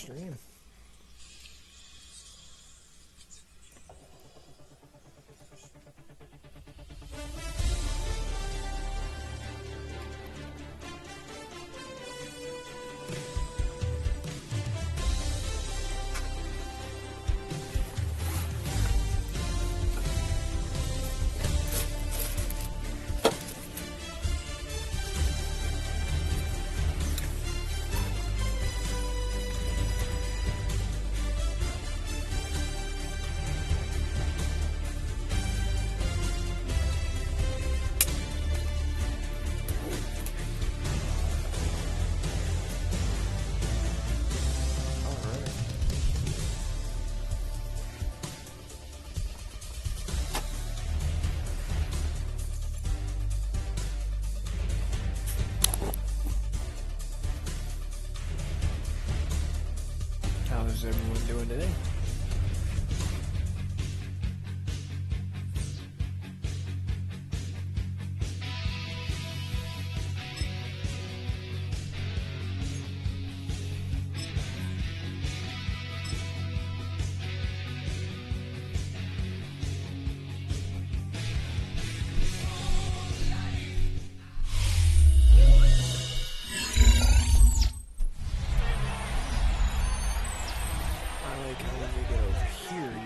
stream. How's everyone doing today?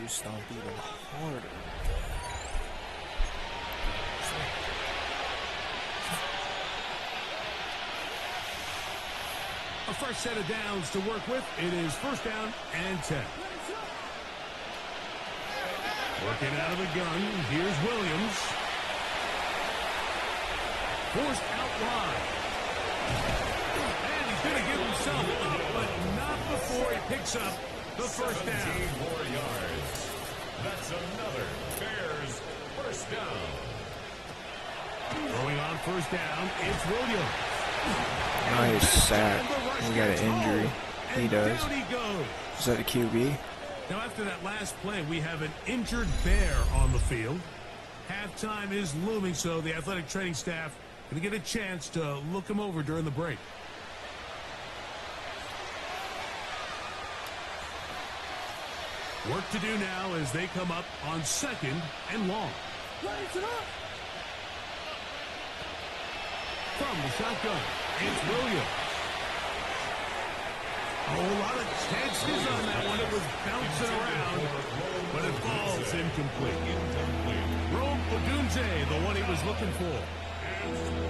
Stomp even harder. A first set of downs to work with. It is first down and 10. Working out of the gun. Here's Williams. Forced out wide. And he's going to give himself up, but not before he picks up the first down. 17 more yards. That's another Bears first down. Throwing on first down, it's Williams. Nice sack. We got an injury. He does. Down he goes. Is that a QB? Now after that last play, we have an injured Bear on the field. Halftime is looming, so the athletic training staff going to get a chance to look him over during the break. Work to do now as they come up on second and long. From the shotgun, it's Williams. A whole lot of chances on that one. It was bouncing around, but it falls incomplete. Rome Odunze, the one he was looking for.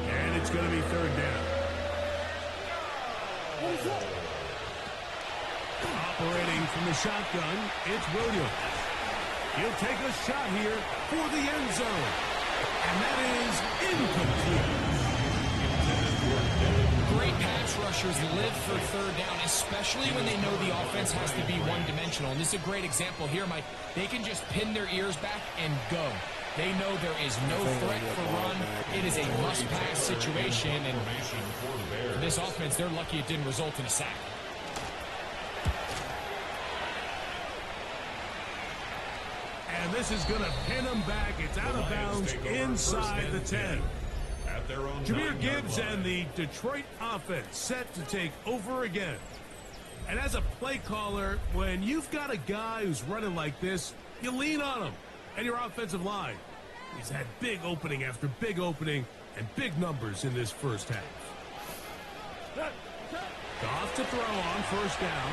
And it's going to be third down. Operating from the shotgun, it's Williams. He'll take a shot here for the end zone. And that is incomplete. Great pass rushers live for third down, especially when they know the offense has to be one-dimensional. And this is a great example here, Mike. They can just pin their ears back and go. They know there is no threat for run. It is a must-pass situation. And for this offense, they're lucky it didn't result in a sack. And this is going to pin them back. It's out of bounds inside the 10. Jahmyr Gibbs and the Detroit offense set to take over again. And as a play caller, when you've got a guy who's running like this, you lean on him and your offensive line. He's had big opening after big opening and big numbers in this first half. Goff to throw on first down.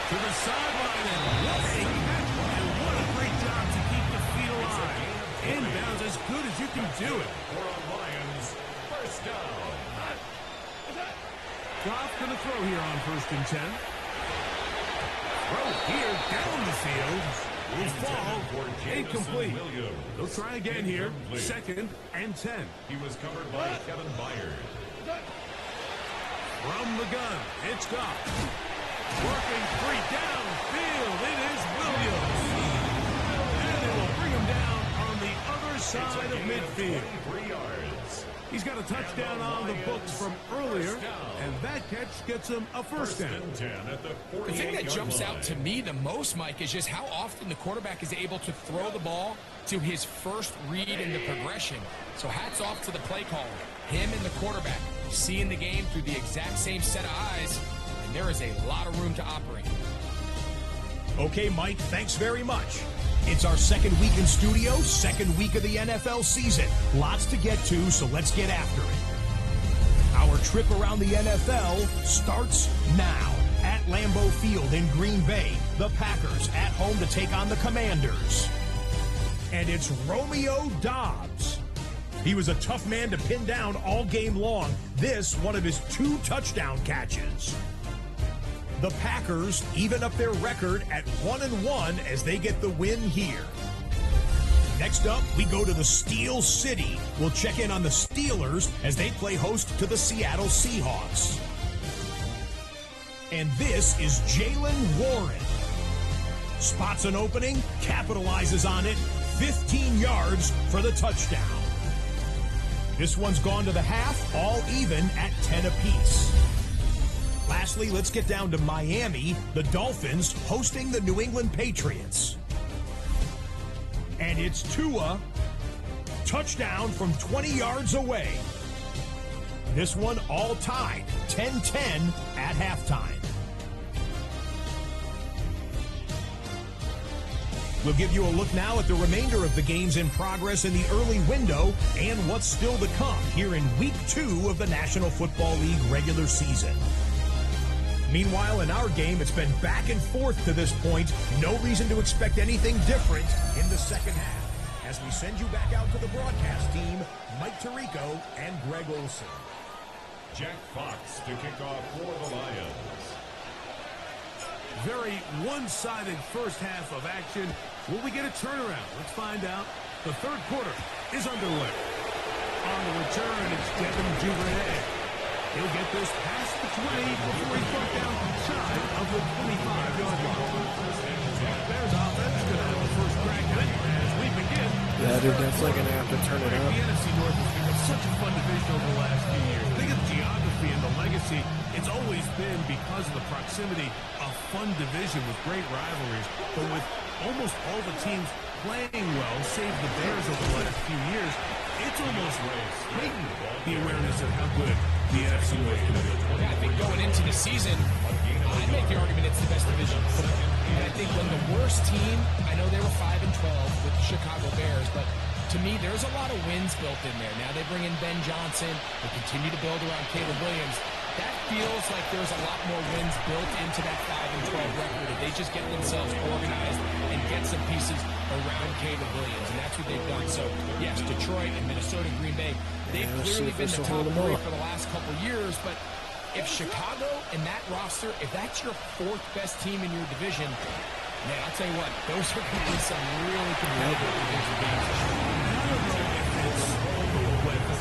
To the sideline, and what a catch, and what a great job to keep the feet alive. Inbounds as good as you can do it. For a Lions first down. Goff going to throw here on first and 10. Throw here down the field. Will fall. Incomplete. They'll try again here. Second and 10. He was covered by Kevin Byard. From the gun, it's Goff. Working free downfield. It is Williams. And they will bring him down on the other side of midfield. 23 yards. He's got a touchdown on the books from earlier, and that catch gets him a first down. The thing that jumps out to me the most, Mike, is just how often the quarterback is able to throw the ball to his first read in the progression. So hats off to the play caller. Him and the quarterback seeing the game through the exact same set of eyes. line. There is a lot of room to operate. Okay, Mike, thanks very much. It's our second week in studio, second week of the NFL season. Lots to get to, so let's get after it. Our trip around the NFL starts now. At Lambeau Field in Green Bay, the Packers at home to take on the Commanders. And it's Romeo Doubs. He was a tough man to pin down all game long. This, one of his 2 touchdown catches. The Packers even up their record at 1-1 as they get the win here. Next up, we go to the Steel City. We'll check in on the Steelers as they play host to the Seattle Seahawks. And this is Jaylen Warren. Spots an opening, capitalizes on it, 15 yards for the touchdown. This one's gone to the half, all even at 10 apiece. Lastly, let's get down to Miami, the Dolphins hosting the New England Patriots. And it's Tua, touchdown from 20 yards away. This one all tied, 10-10 at halftime. We'll give you a look now at the remainder of the games in progress in the early window and what's still to come here in Week 2 of the National Football League regular season. Meanwhile, in our game, it's been back and forth to this point. No reason to expect anything different in the second half. As we send you back out to the broadcast team, Mike Tirico and Greg Olson. Jack Fox to kick off for the Lions. Very one-sided first half of action. Will we get a turnaround? Let's find out. The third quarter is underway. On the return, it's Devin Duvernay. He'll get this past the 20 before he's brought down shy of the 25-yard line. Bears offense going to have the first crack at it as we begin. Yeah, they're definitely going to have to turn it The up. NFC North has become such a fun division over the last few years. Think of the geography and the legacy. It's always been, because of the proximity, a fun division with great rivalries. But with almost all the teams playing well, save the Bears over the last few years, it's almost heightened the awareness of how good the NFC North can be. Yeah, I think going into the season, I'd make the argument it's the best division. And I think when the worst team, I know they were 5-12 with the Chicago Bears, but to me, there's a lot of wins built in there. Now they bring in Ben Johnson. They continue to build around Caleb Williams. That feels like there's a lot more wins built into that 5-12 record if they just get themselves organized and get some pieces around Caleb Williams, and that's what they've done. So, yes, Detroit and Minnesota and Green Bay, they've clearly been the top 3 for the last couple years, but if Chicago and that roster, if that's your 4th best team in your division, man, I'll tell you what, those are going to be some really competitive division games.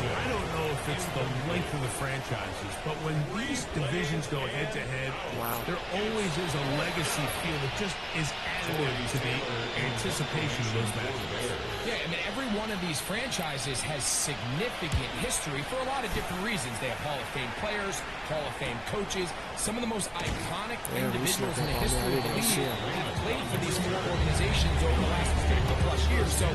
I don't know if it's the length of the franchises, but when these divisions go head-to-head, there always is a legacy feel that just is additive to the anticipation of those matches. Yeah, I mean, every one of these franchises has significant history for a lot of different reasons. They have Hall of Fame players, Hall of Fame coaches. Some of the most iconic individuals in the history of the league have played for these 4 organizations over the last 50-plus years. So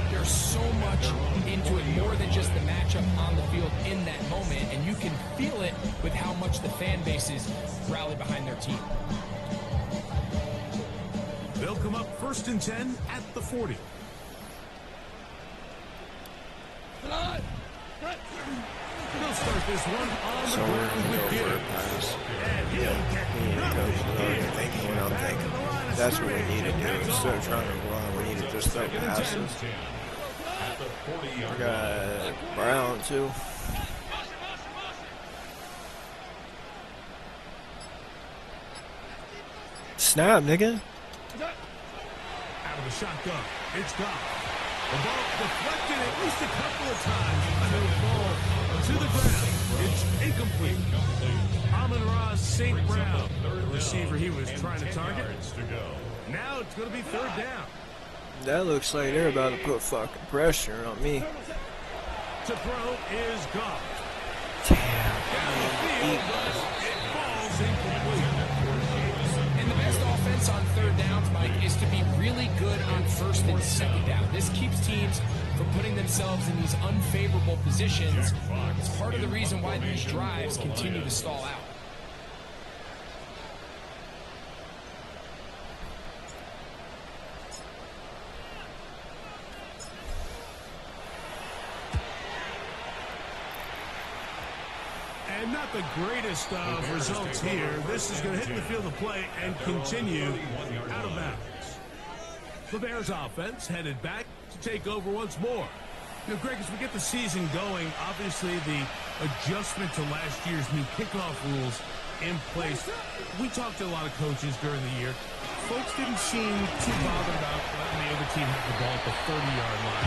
there's so much into it, more than just the matchup on the field in that moment, and you can feel it with how much the fan bases rally behind their team. They'll come up 1st and 10 at the 40. He'll start this one on the ground with Gibbs. And he'll get nothing. That's what we need to do. Instead of trying to run, we need to just throw passes. I got Brown, too. Snap, nigga. Out of the shotgun, it's gone. The ball deflected at least a couple of times. And it'll fall to the ground. It's incomplete. Amon-Ra St. Brown, the receiver he was trying to target. Now it's going to be 3rd down. That looks like they're about to put fucking pressure on me. To throw is gone. Damn. Down the field, it falls incomplete. And the best offense on 3rd downs, Mike, is to be really good on 1st and 2nd down. This keeps teams from putting themselves in these unfavorable positions. It's part of the reason why these drives continue to stall out. not the greatest of results here. This is going to hit the field of play and continue out of bounds. The Bears offense headed back to take over once more. You know, Greg, as we get the season going, obviously the adjustment to last year's new kickoff rules in place. We talked to a lot of coaches during the year. Folks didn't seem too bothered about letting the other team have the ball at the 30-yard line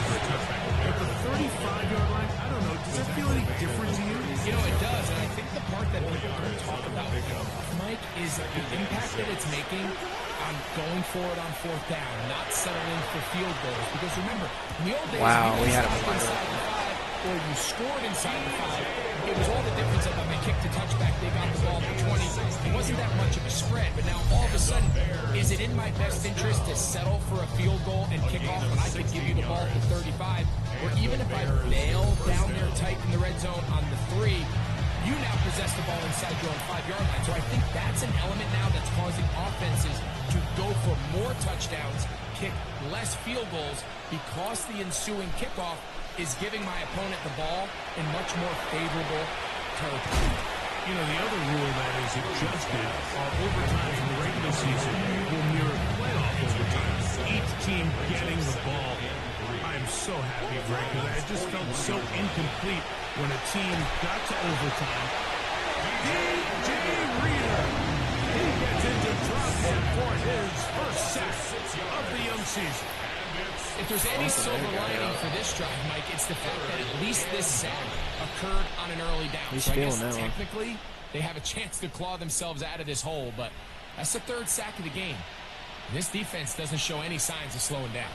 for a touchback. At the 35-yard line, I don't know, does that feel any different to you? You know, it does, and I think the part that people don't talk about, Mike, is the impact that it's making on going forward on fourth down, not settling for field goals. Because remember, in the old days, we had a inside the 5, or you scored inside the 5, it was all the difference of when they kicked a touchback, they got the ball for 20. It wasn't that much of a spread, but now all of a sudden, is it in my best interest to settle for a field goal and kick off when I could give you the ball for 35? Or even if I bail down there tight in the red zone on the 3, you now possess the ball inside your own 5-yard line. So I think that's an element now that's causing offenses to go for more touchdowns, kick less field goals, because the ensuing kickoff is giving my opponent the ball in much more favorable territory. You know, the other rule that is adjusted are overtimes in the regular season will mirror playoff overtimes. Each team getting the ball. I'm so happy, Greg, because I just felt so incomplete when a team got to overtime. DJ Reader, he gets into trouble for his first sack of the young season. If there's any silver lining for this drive, Mike, it's the fact that at least this sack occurred on an early down. So I guess technically they have a chance to claw themselves out of this hole, but that's the 3rd sack of the game. And this defense doesn't show any signs of slowing down.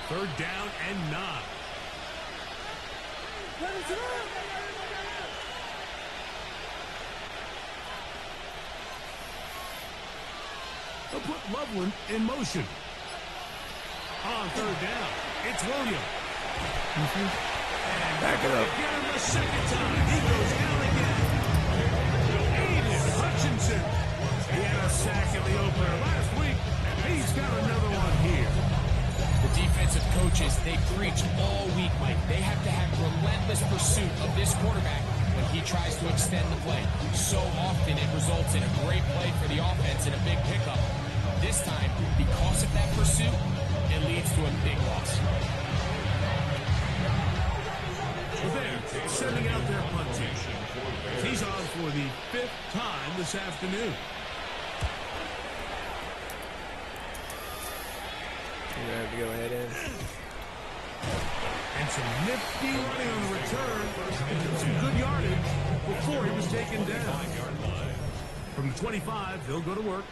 Third down and 9. They'll put Loveland in motion. On third down, it's Williams. And back it up. Get him the second time. He goes down again. Aiden Hutchinson. He had a sack in the opener last week, and he's got another one here. The defensive coaches, they preached all week, Mike. They have to have relentless pursuit of this quarterback when he tries to extend the play. So often it results in a great play for the offense and a big pickup. This time, because of that pursuit, it leads to a big loss. They're sending out their punt team. He's on for the 5th time this afternoon. You have to go ahead in. And some nifty running on the return. Some good yardage before he was taken down. From the 25, they'll go to work.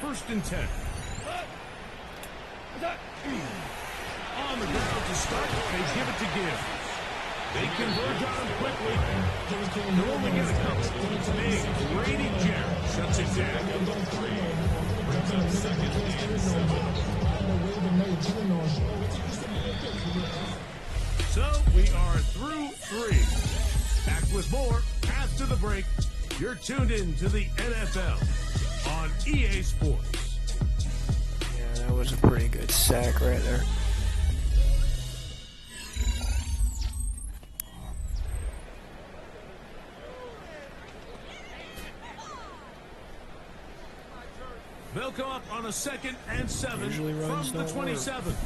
1st and 10. On the ground to start, they give it to Gibbs. They converge on him quickly. They'll only get a couple. Big Brady Jarrett shuts it down. So we are through 3. Back with more after the break. You're tuned in to the NFL on EA Sports. Yeah, that was a pretty good sack right there. They'll come up on a 2nd and 7 Usually runs from the don't 27. work.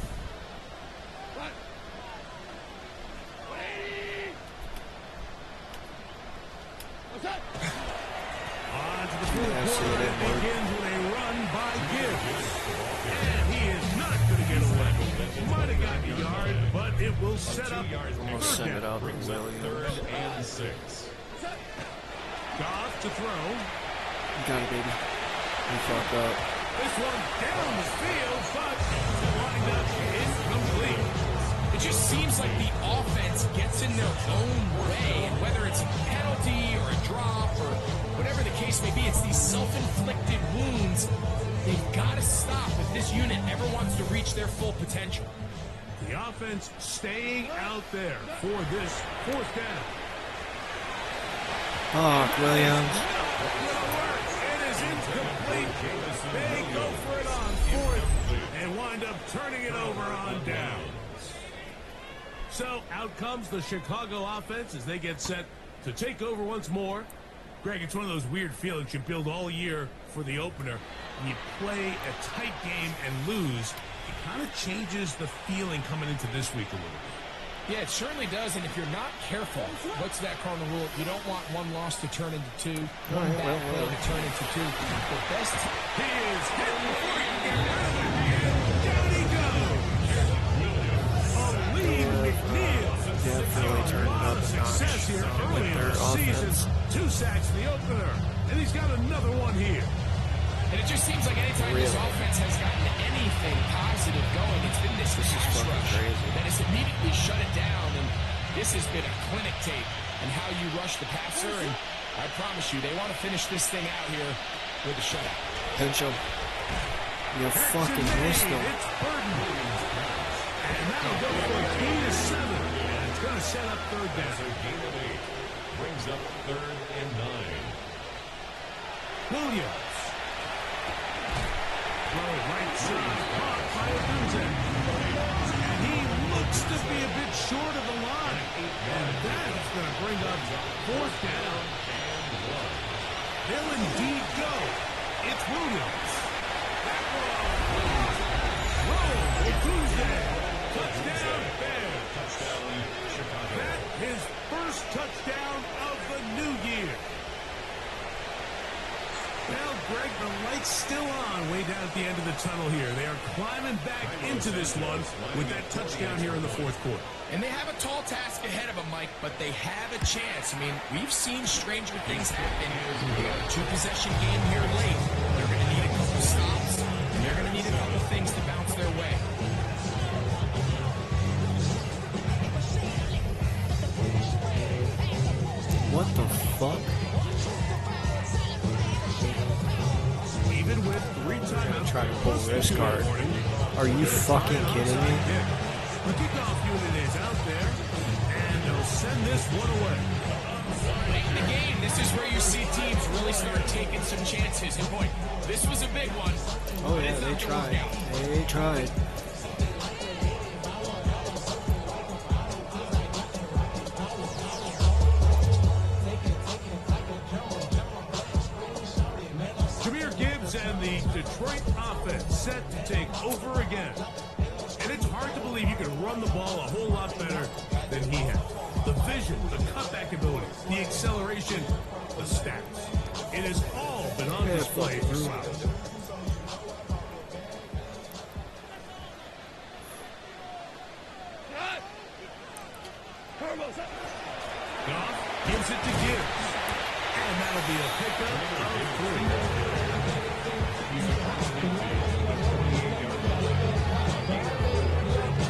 On to the fourth quarter. It begins with a run by Gibbs. And he is not going to get away. Might have gotten a yard, but it will set up Almost send it out to Williams. 3rd and 6. Goff to throw. You got it, baby. You fucked up. This one down the field, but lined up incomplete. It just seems like the offense gets in their own way, and whether it's a penalty or a drop or whatever the case may be, it's these self-inflicted wounds. They've got to stop if this unit ever wants to reach their full potential. The offense staying out there for this 4th down. Oh, Williams. It is incomplete. point. They go for it on fourth and wind up turning it over on down. So out comes the Chicago offense as they get set to take over once more. Greg, it's one of those weird feelings you build all year for the opener. When you play a tight game and lose, it kind of changes the feeling coming into this week a little bit. Yeah, it certainly does, and if you're not careful, what's that cardinal rule? You don't want one loss to turn into two, one bad play to turn into two. The best... He is hitting before he can get out of it, and down he goes! Aleem McNeil Definitely turned a lot up of a notch success here early in their the season. offense. 2 sacks in the opener, and he's got another one here. And it just seems like anytime this offense has gotten anything positive going, it's been this pass rush that has immediately shut it down. And this has been a clinic tape and how you rush the passer. And I promise you, they want to finish this thing out here with a shutout. Pinch him. You fucking missed him. It's Burton. And that'll go for a gain of 7. And it's going to set up third down. So gain of 8 brings up 3rd and 9. Williams. Right side, caught by Odunze. And he looks to be a bit short of the line. And that's going to bring up 4th down. They'll indeed go. It's Williams. That one. Odunze. Touchdown, Bears. That his first touchdown of the new year. Well, Greg, the light's still on way down at the end of the tunnel here. They are climbing back into this one with that touchdown here in the 4th quarter. And they have a tall task ahead of them, Mike, but they have a chance. I mean, we've seen stranger things happen. They got a 2-possession game here late. They're going to need a couple stops, and they're going to need a couple things to bounce their way. What the fuck? Even with 3 timeouts, Trying to pull this card. Are you fucking kidding me? the kickoff unit is out there, and they'll send this one away. Late in the game, this is where you see teams really start taking some chances. And boy, this was a big one. Oh yeah, they tried. They tried. Jahmyr Gibbs and the Detroit offense set to take over again. And it's hard to believe you can run the ball a whole lot better than he has. The vision, the cutback ability, the acceleration, the stats. It has all been on display throughout. Goff gives it to Gibbs. And that'll be a pickup of 3.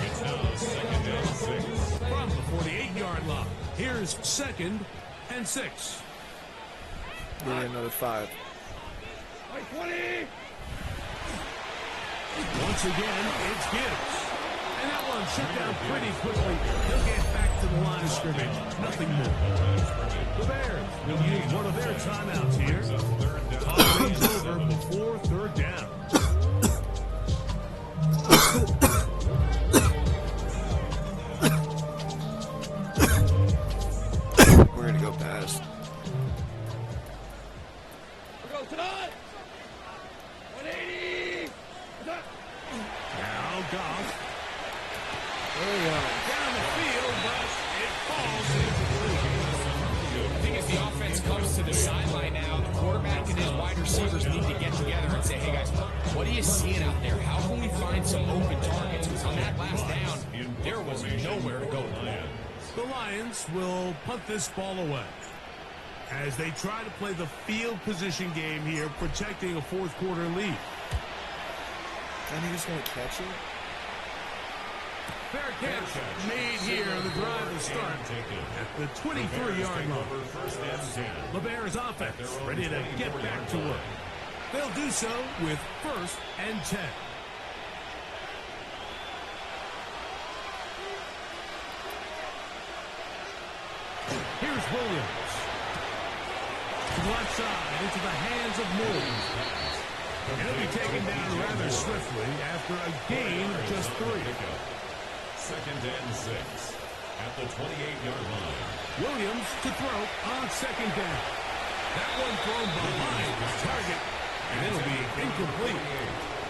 It's now 2nd and 6. From the 48-yard line, here's 2nd and 6. Give me another 5. Once again, it's Gibbs. And that one shut down pretty quickly. He'll get back to the line of scrimmage. Nothing more. The Bears will use one of their timeouts here. Talk things over before 3rd down. We're gonna go past. Now Goff There we go. down the field, but it falls incomplete. I think as the offense comes to the sideline now, the quarterback and his wide receivers need to get together and say, hey guys, what are you seeing out there? How can we find some open targets? Because on that last down, there was nowhere to go. The Lions will punt this ball away as they try to play the field position game here, protecting a 4th quarter lead. I think he's gonna catch it. Fair catch made here on the drive to start at the 23-yard line. First and 10. The Bears offense ready to get back to work. They'll do so with 1st and 10. Here's Williams. To the left side into the hands of Moore. And he'll be taken down rather swiftly after a gain of just 3. Second and 6 at the 28-yard line. Williams to throw on second down. That one thrown behind the target, and it'll be incomplete.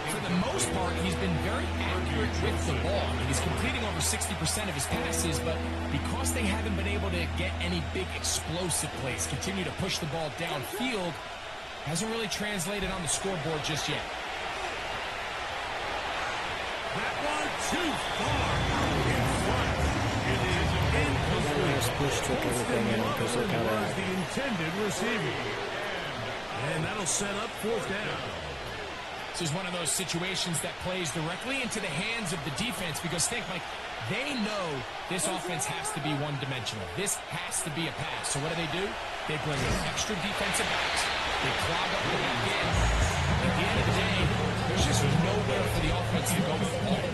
For the most part, he's been very accurate with the ball. I mean, he's completing over 60% of his passes, but because they haven't been able to get any big explosive plays, continue to push the ball downfield, hasn't really translated on the scoreboard just yet. That one too far in front. It is incomplete. This push took everything in because look how Was the intended receiver. And that'll set up fourth down. This is one of those situations that plays directly into the hands of the defense because think, Mike, they know this offense has to be one-dimensional. This has to be a pass. So what do? They bring in extra defensive backs. They clog up the back end. At the end of the day, there's just nowhere for the offense to go with the ball.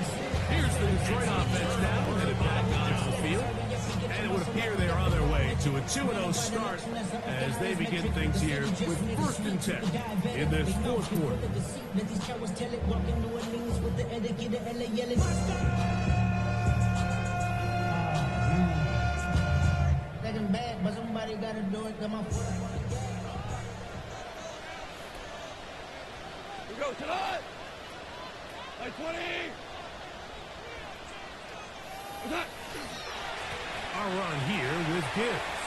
Here's the Detroit offense now headed back onto the field. And it would appear they are on their way to a 2-0 start as they begin things here with 1st and 10 in this fourth quarter. Second bad, but somebody got to do it. Come on. We go tonight. Like 20. Attack. Our run here with Gibbs.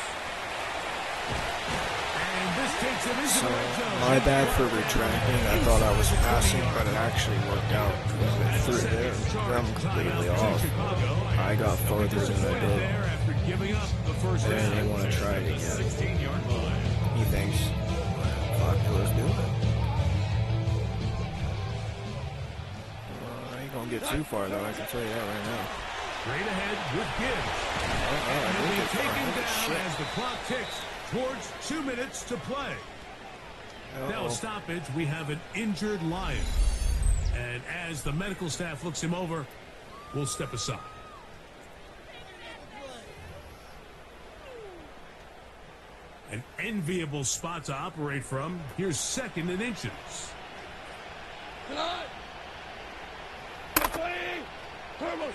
And this takes him into So, the red zone. my bad for retracting. I thought I was passing, but it actually worked out. Because it threw them completely off. I got farther than I did. After giving up the first And down. they want to try it again. 16-yard line. He thinks, fuck, let's do it. I ain't gonna get too far, though. I can tell you that right now. Straight ahead with Gibbs. And he'll be taken down as the clock ticks towards 2 minutes to play. Now a stoppage, we have an injured Lion. And as the medical staff looks him over, we'll step aside. An enviable spot to operate from. Here's 2nd and inches. Tonight. 20. Turbo.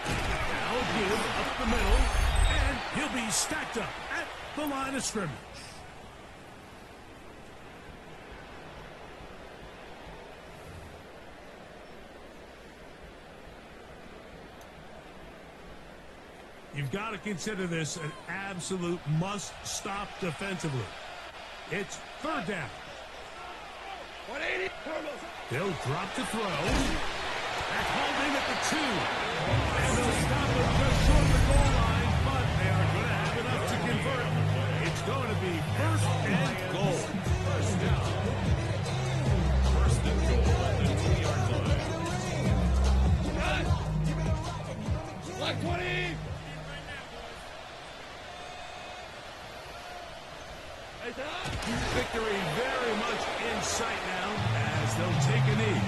Now Gibbs up the middle, and he'll be stacked up at the line of scrimmage. You've got to consider this an absolute must-stop defensively. It's 3rd down. 180. Turbo. They'll drop to throw. Back holding at the 2. And they'll stop it just short of the goal line, but they are going to have enough to convert. It's going to be 1st and goal. First down. 1st and goal at the 20-yard line. Like 20. Victory very much in sight now as they'll take a knee.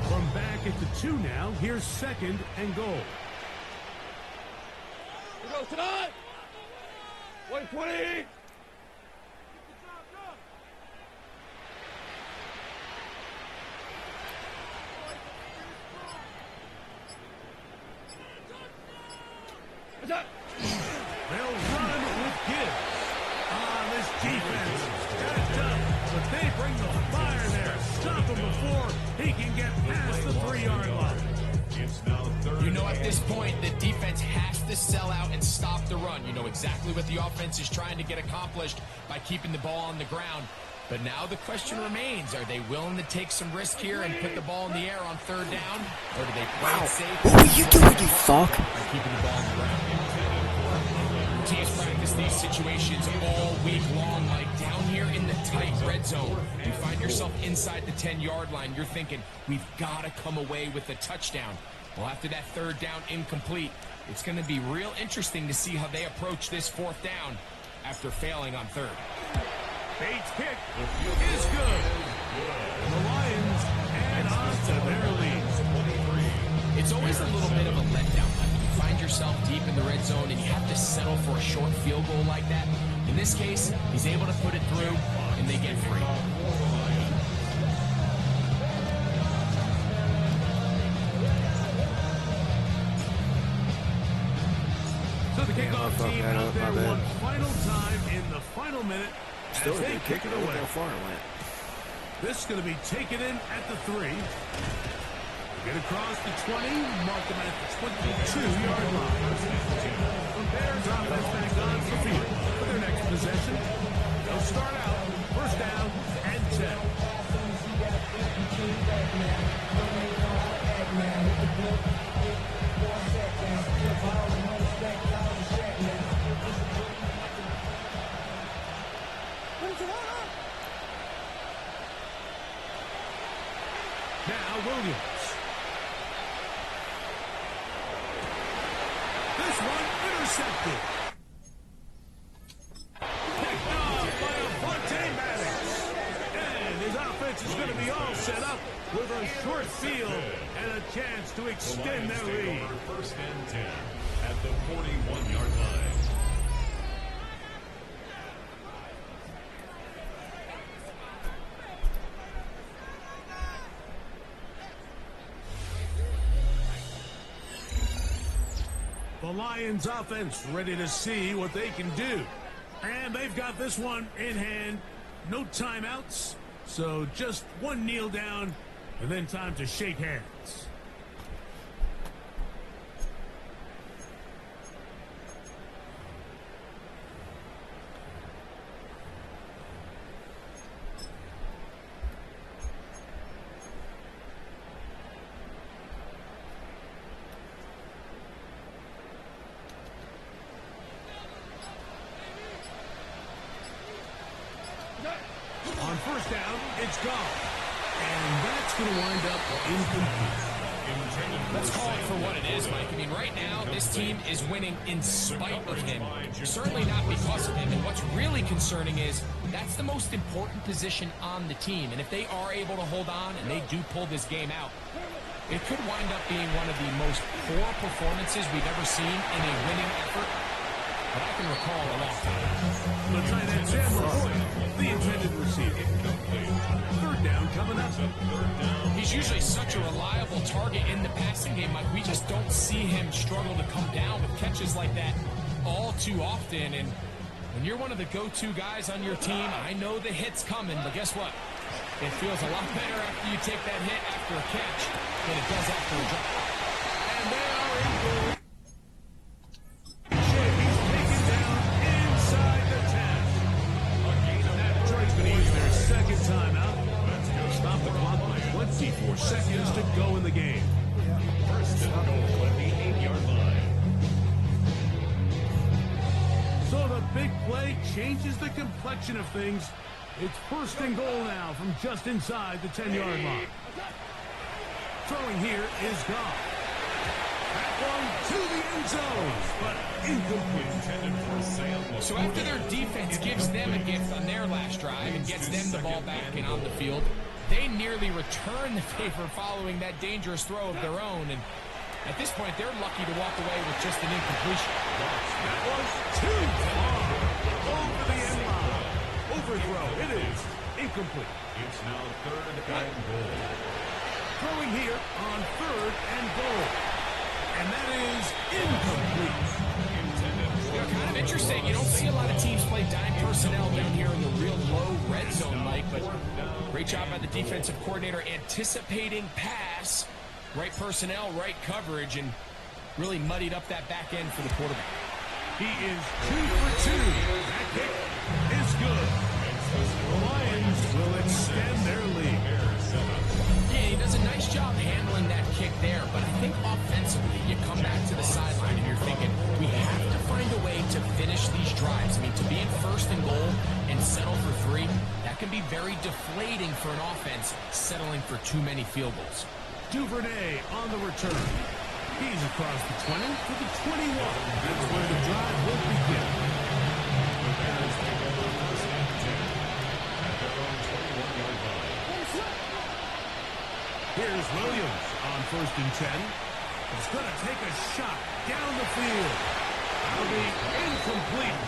From back at the 2 now, here's 2nd and goal. We go tonight. 120. Attack. They'll run with Gibbs. This defense got up, but they bring the fire there. Stop him before he can get past the 3-yard line. It's now 3rd. You know, at this point, the defense has to sell out and stop the run. You know exactly what the offense is trying to get accomplished by keeping the ball on the ground. But now the question remains, are they willing to take some risk here and put the ball in the air on 3rd down? Or do they play it safe? What were you doing, you fuck? By keeping the ball on the ground. Teams practice these situations all week long, like down here in the tight red zone. You find yourself inside the 10-yard line. You're thinking, we've got to come away with a touchdown. Well, after that 3rd down incomplete, it's going to be real interesting to see how they approach this 4th down after failing on 3rd. Bates' kick is good. And the Lions add on to their lead. It's always a little bit of a letdown when you find yourself deep in the red zone and you have to settle for a short field goal like that. In this case, he's able to put it through, and they get free. So the kickoff team out there one final time in the final minute Still as they kick it away. How far it went. This is going to be taken in at the 3. Get across the 20, mark them at the 22-yard line. Bears offense back on the field for their next possession. They'll start out first down and 10. Now Williams. This one intercepted. Picked off by Avonte Maddox. And his offense is going to be all set up with a short field and a chance to extend their lead. First and 10 at the 41-yard line. The Lions offense ready to see what they can do. And they've got this one in hand. No timeouts. So just one kneel down and then time to shake hands. On first down, it's gone. And that's going to wind up incomplete. Let's call it for what it is, Mike. I mean, right now, this team is winning in spite of him. Certainly not because of him. And what's really concerning is that's the most important position on the team. And if they are able to hold on and they do pull this game out, it could wind up being one of the most poor performances we've ever seen in a winning effort that I can recall a long time. The tight end, Sam LaPorta, the intended receiver. Third down coming up. He's usually such a reliable target in the passing game, Mike. We just don't see him struggle to come down with catches like that all too often. And when you're one of the go-to guys on your team, I know the hit's coming, but guess what? It feels a lot better after you take that hit after a catch than it does after a drop. And they are in goal. He's taken down inside the 10. Detroit's going to use their second timeout. Stop the clock with 24 seconds to go in the game. First and goal at the 8-yard line. So the big play changes the complexion of things. It's first and goal now from just inside the 10-yard line. Throwing here is gone. That one to the end zone, but incomplete. Intended for Sam LaPorta. So after their defense gives them a gift on their last drive and gets them the ball back and on the field, they nearly return the favor following that dangerous throw of their own. And at this point, they're lucky to walk away with just an incompletion. That was too far. Over the end line. Overthrow. It is incomplete. It's now third and goal. Throwing here on third and goal. And that is incomplete. You know, kind of interesting. You don't see a lot of teams play dime personnel down here in the real low red zone, Mike, but great job by the defensive coordinator anticipating pass, right personnel, right coverage, and really muddied up that back end for the quarterback. He is 2 for 2. That kick is good. The Lions will extend their lead. Yeah, he does a nice job handling that kick there, but I think offensively you come back to the sideline and you're thinking, we have to find a way to finish these drives. I mean, to be in first and goal and settle for 3, that can be very deflating for an offense settling for too many field goals. Duvernay on the return. He's across the 20 to the 21. That's where the drive will begin. Here's Williams on first and 10. He's going to take a shot down the field. That'll be incomplete.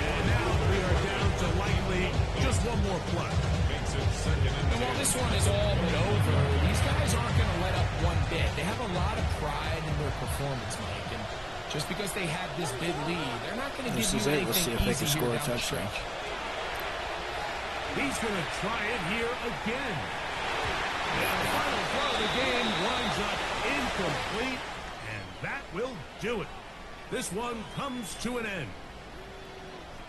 And now we are down to likely just one more play. And while this one is all but over, these guys aren't going to let up one bit. They have a lot of pride in their performance, Mike. And just because they have this big lead, they're not going to give you anything We'll see if they can easy score here a down the touchdown. stretch. He's going to try it here again. And the final throw of the game winds up incomplete, and that will do it. This one comes to an end.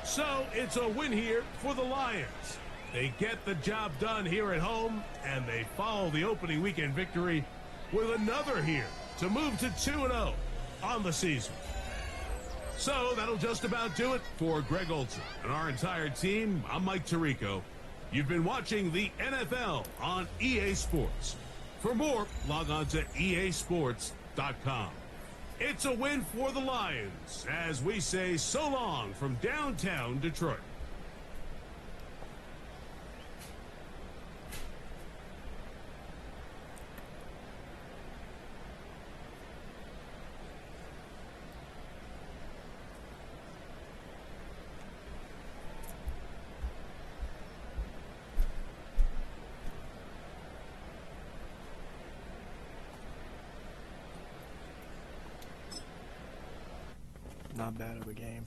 So it's a win here for the Lions. They get the job done here at home, and they follow the opening weekend victory with another here to move to 2-0 on the season. So that'll just about do it for Greg Olsen and our entire team. I'm Mike Tirico. You've been watching the NFL on EA Sports. For more, log on to easports.com. It's a win for the Lions as we say so long from downtown Detroit. Not bad of a game.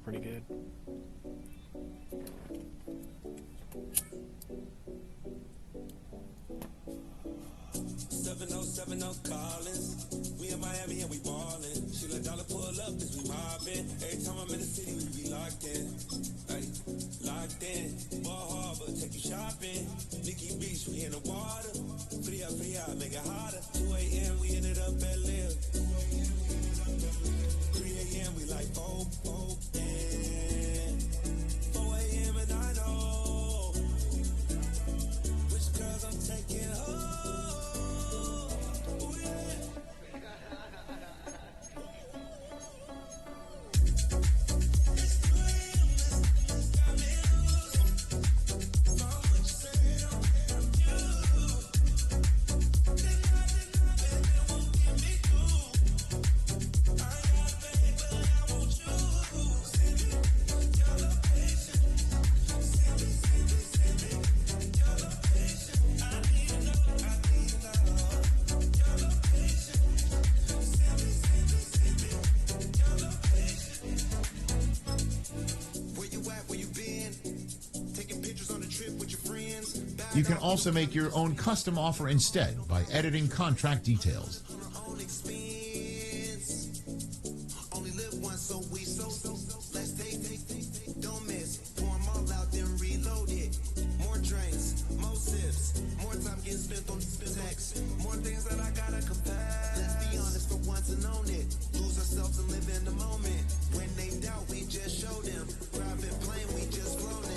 Pretty good. Collins. We in Miami and we ballin'. She let dollar pull up cause we mobbin'. Every time I'm in the city we be locked in. Ay, locked in. Ball Harbor, take you shopping. Nikki Beach, we in the water. Free up, make it harder. 2 a.m. we ended up at Live. 3 a.m. we like and 4 a.m. and I know which girls I'm taking home. You can also make your own custom offer instead by editing contract details. Only live once, so we let's take, don't miss. Pour 'em all out, then reload it. More drinks, more sips, more time getting spent on sex. More things that I gotta confess. Let's be honest for once and own it. Lose ourselves and live in the moment. When they doubt, we just show them. Private plane, we just flown in.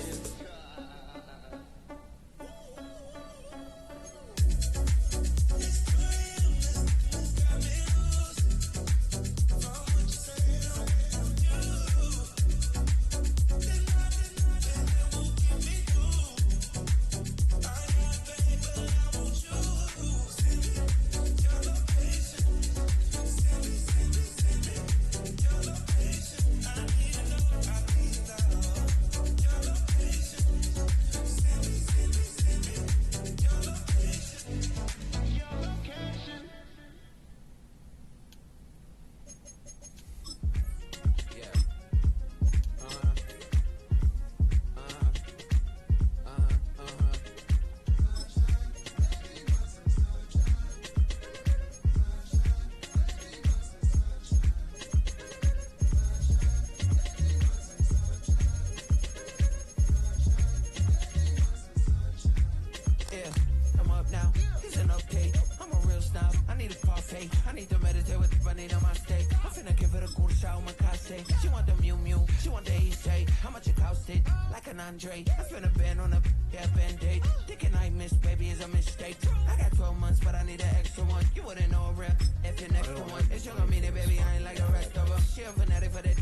I need to meditate with the bunny on my stay. I'm finna give it a cool shot with my case. She want the Mew Mew, she want the Easy. How much it costed? Like an Andre. I spent a band on a band-aid. Thinking I missed, baby, is a mistake. I got 12 months, but I need an extra one. You wouldn't know a rep if an extra one. It's young on me, baby, I ain't like the rest of them. She a fanatic for that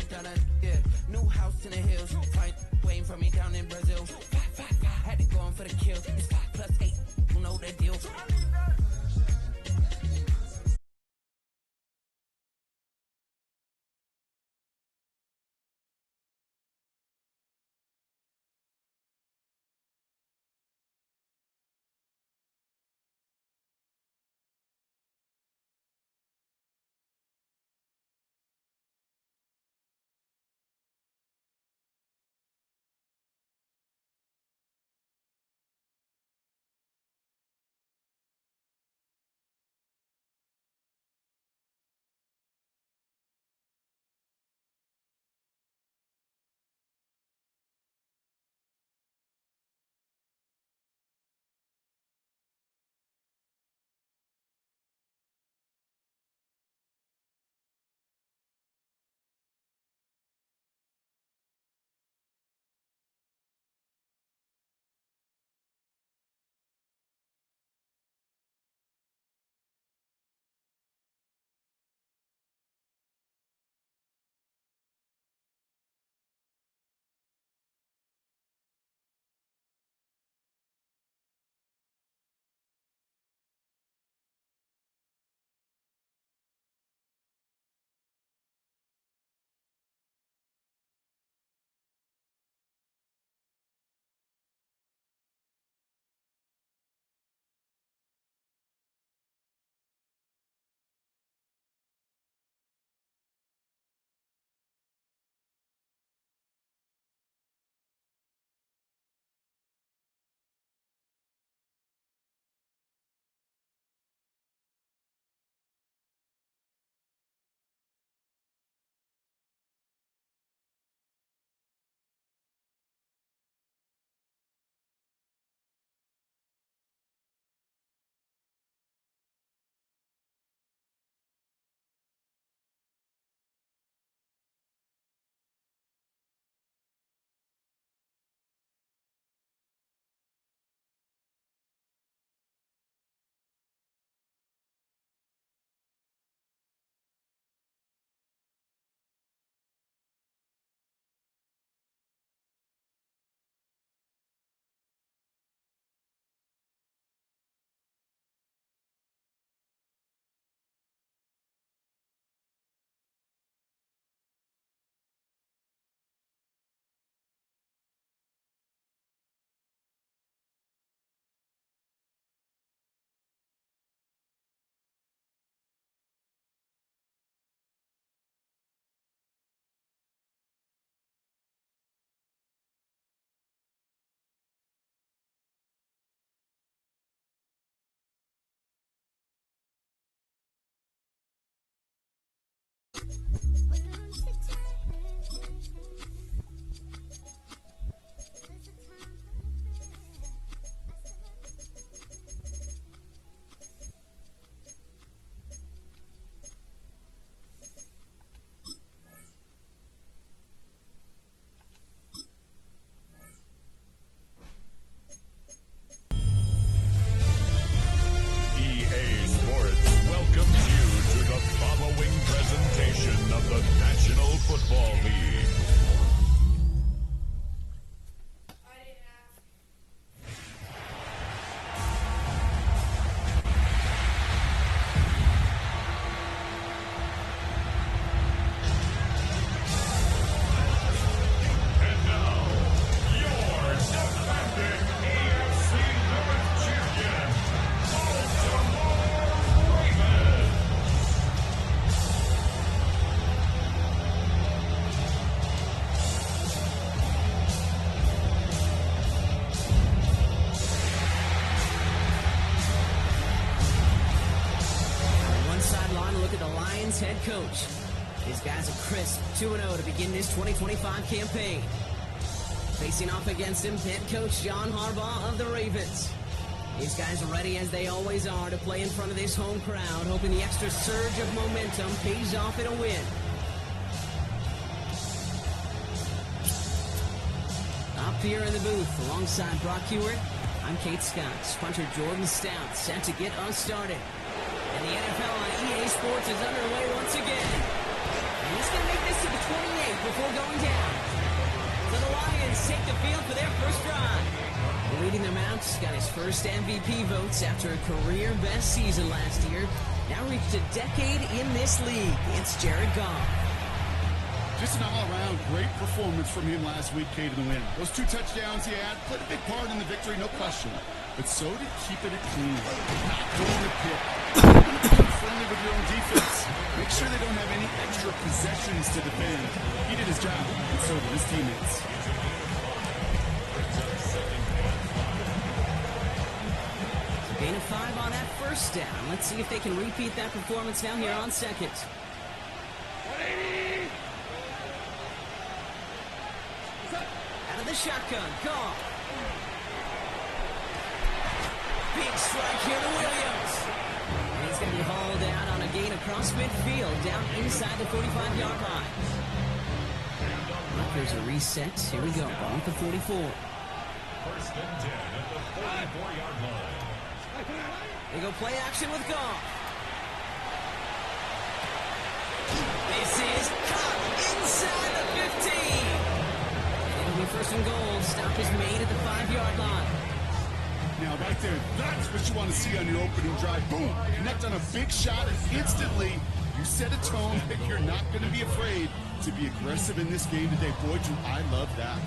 done, yeah. New house in the hills. Fight waiting for me down in Brazil. Had to go on for the kill. It's 5 + 8. You know the deal. Lions head coach. These guys are crisp 2-0 to begin this 2025 campaign. Facing off against him, head coach John Harbaugh of the Ravens. These guys are ready, as they always are, to play in front of this home crowd, hoping the extra surge of momentum pays off in a win. Up here in the booth, alongside Brock Hewitt, I'm Kate Scott. Punter Jordan Stout set to get us started. And the NFL on EA Sports is underway once again. And he's going to make this to the 28 before going down. So the Lions take the field for their first drive. Leading them out, got his first MVP votes after a career-best season last year. Now reached a decade in this league. It's Jared Goff. Just an all-around great performance from him last week, Kate, in the win. Those 2 touchdowns he had played a big part in the victory, no question. But so did keeping it clean, not going to pit, being friendly with your own defense. Make sure they don't have any extra possessions to defend. He did his job, and so did his teammates. Gain of 5 on that first down. Let's see if they can repeat that performance now here on second. 180. Out of the shotgun, Goff. Big strike here to Williams. And he's going to be hauled out on a gain across midfield, down inside the 45-yard line. Rutgers a reset. Here we go, ball at the 44. First and 10 at the 44-yard line. They go play action with Goff. This is caught inside the 15. And it'll be first and goal. Stop is made at the 5-yard line. Now, right there, that's what you want to see on your opening drive. Boom! Connect on a big shot, and instantly you set a tone that you're not going to be afraid to be aggressive in this game today. Boy, do I love that.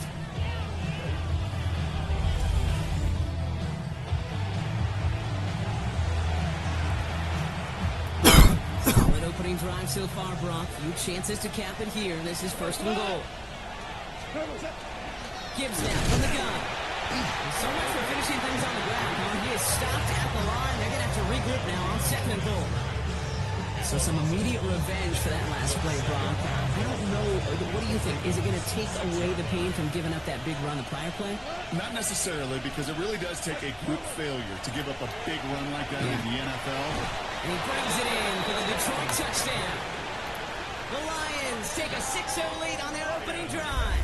Solid opening drive so far, Brock. Few chances to cap it here. This is first and goal. Gibbs now from the gun. So much for finishing things on the ground. He is stopped at the line. They're going to have to regroup now on second and goal. So some immediate revenge for that last play, Brock. I don't know. What do you think? Is it going to take away the pain from giving up that big run the prior play? Not necessarily, because it really does take a group failure to give up a big run like that in the NFL. And he brings it in for the Detroit touchdown. The Lions take a 6-0 lead on their opening drive.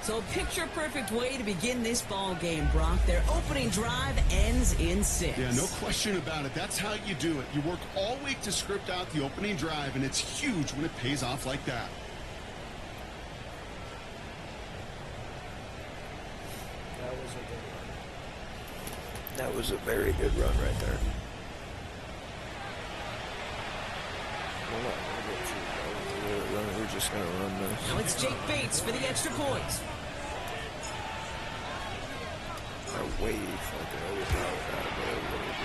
So a picture-perfect way to begin this ball game, Brock. Their opening drive ends in 6. Yeah, no question about it. That's how you do it. You work all week to script out the opening drive, and it's huge when it pays off like that. That was a very good run right there. We're just going to run this. Now it's Jake Bates for the extra point. Wave like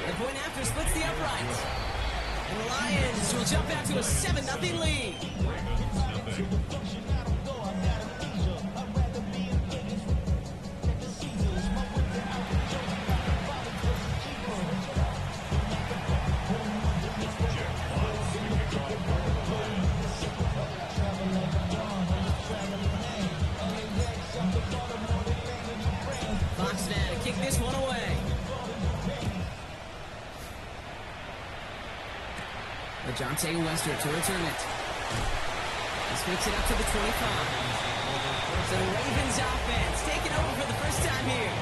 the point after splits the uprights. And the Lions will jump out to a 7-0 lead. This one away. LaJohntay Wester to return it. This makes it up to the 25. So the Ravens offense taking over for the first time here.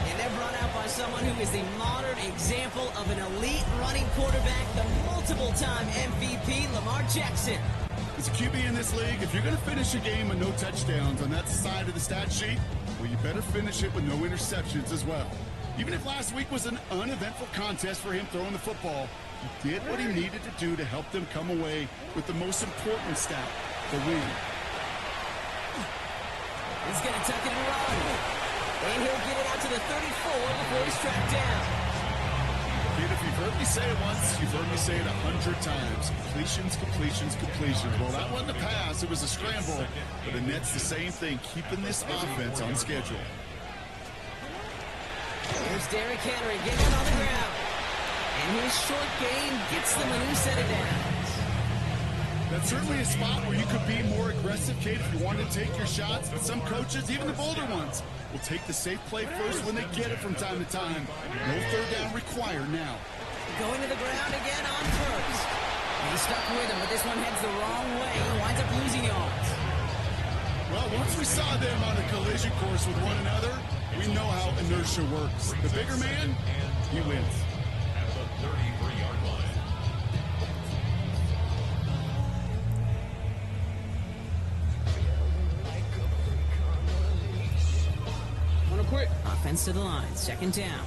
And they're brought out by someone who is the modern example of an elite running quarterback, the multiple-time MVP, Lamar Jackson. As a QB in this league, if you're going to finish a game with no touchdowns on that side of the stat sheet, well, you better finish it with no interceptions as well. Even if last week was an uneventful contest for him throwing the football, he did what he needed to do to help them come away with the most important stat, the win. He's going to tuck it and run. And he'll get it out to the 34 before he's tracked down. Kid, if you've heard me say it once, you've heard me say it 100 times. Completions, completions, completions. Well, that wasn't a pass. It was a scramble. But the Nets, the same thing, keeping this offense on schedule. Here's Derrick Henry getting it on the ground. And his short game gets them a new set of downs. That's certainly a spot where you could be more aggressive, Kate, if you wanted to take your shots. But some coaches, even the bolder ones, will take the safe play first when they get it from time to time. No third down required now. Going to the ground again on first. He's stuck with him, but this one heads the wrong way. He winds up losing yards. Well, once we saw them on a collision course with one another, we know how inertia works. The bigger man, he wins. At the 33-yard line. Offense to the line, second down.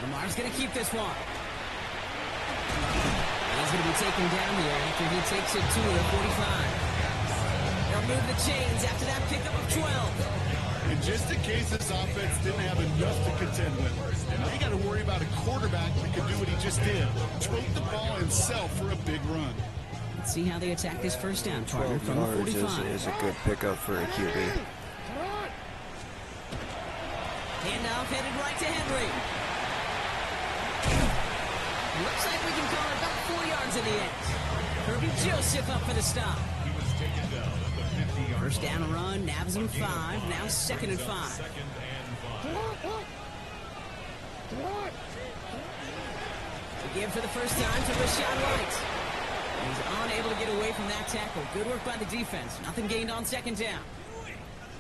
Lamar's going to keep this one. He's going to be taken down here after he takes it to the 45. They'll move the chains after that pickup of 12. And just in case this offense didn't have enough to contend with, and they got to worry about a quarterback that could do what he just did, throw the ball himself for a big run. Let's see how they attack this first down, partner, 12 from the yards 45. is a good pickup for a QB. Handoff headed right to Henry. Looks like we can call it about 4 yards in the end. Kirby Joseph up for the stop. He was taken down at the 50-yard First down run, nabs him 5, now second and 5. Second and 5. Again for the first time to Rashad White. He's unable to get away from that tackle. Good work by the defense. Nothing gained on second down.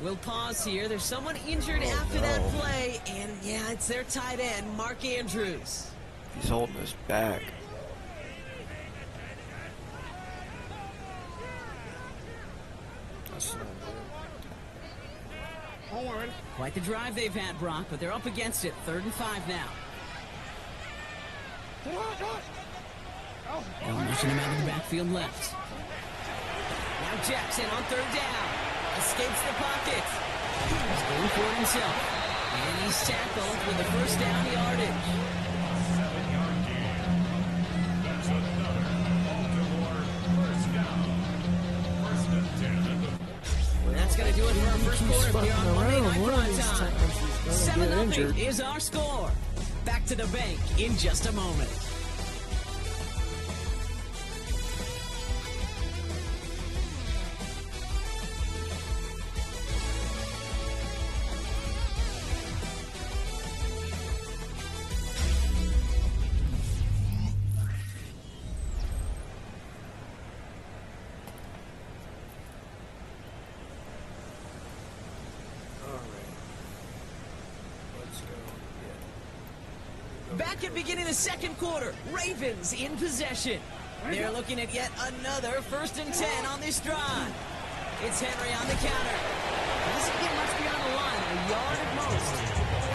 We'll pause here. There's someone injured after that play, and yeah, it's their tight end, Mark Andrews. He's holding his back. That's not good. Quite the drive they've had, Brock, but they're up against it. 3rd and 5 now. They'll motion him out of the backfield left. Now Jackson on 3rd down. Escapes the pocket. He's going for it himself. And he's tackled with the first down yardage. 7-yard gain. That's another Baltimore first down. First and 10. That's going to do it for our first quarter here on Monday Night Primetime. 7-0 is our score. Back to the bank in just a moment. Back at beginning the second quarter, Ravens in possession. They're looking at yet another 1st and 10 on this drive. It's Henry on the counter. He doesn't get much beyond the line, a yard at most.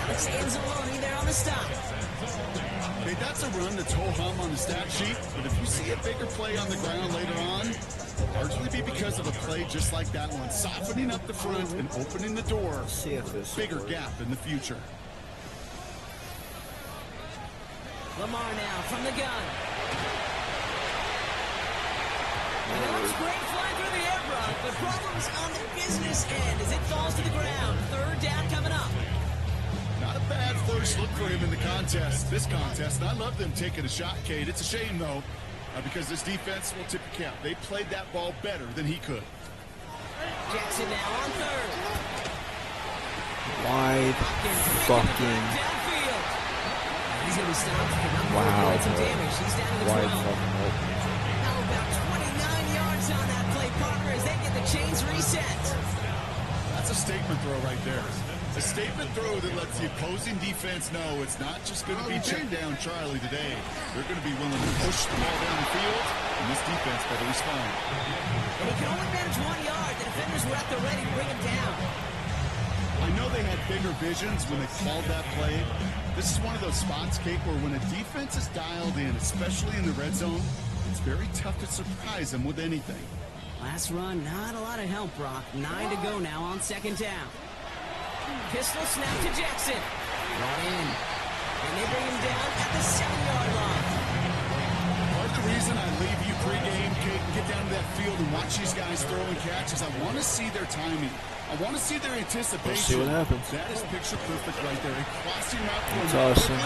Alex Anzalone there on the stop. Hey, that's a run that's ho-hum on the stat sheet, but if you see a bigger play on the ground later on, largely be because of a play just like that one, softening up the front and opening the door for a bigger gap in the future. Lamar now from the gun. And it looks great flying through the air, Brock, but problems on the business end as it falls to the ground. 3rd down coming up. Not a bad first look for him in the contest, this contest. And I love them taking a shot, Kate. It's a shame, though, because this defense will tip your cap. They played that ball better than he could. Jackson now on 3rd. Wide fucking. He's going to be stopped for not doing some damage. He's down to the 12. Now about 29 yards on that play, partner, as they get the chains reset. That's a statement throw right there. A statement throw that lets the opposing defense know it's not just going to be check down Charlie today. They're going to be willing to push the ball down the field, and this defense better respond. And he can only manage 1 yard. The defenders were at the ready to bring him down. I know they had bigger visions when they called that play. This is one of those spots, Kate, where when a defense is dialed in, especially in the red zone, it's very tough to surprise them with anything. Last run, not a lot of help, Brock. 9 to go now on 2nd down. Pistol snap to Jackson. Brought in. And they bring him down at the 7-yard line. Hard the reason I leave you pregame, Kate, and get down to that field and watch these guys throw and catch is I want to see their timing. I want to see their anticipation. We'll see what happens. That is picture perfect right there. A crossing route for It's awesome.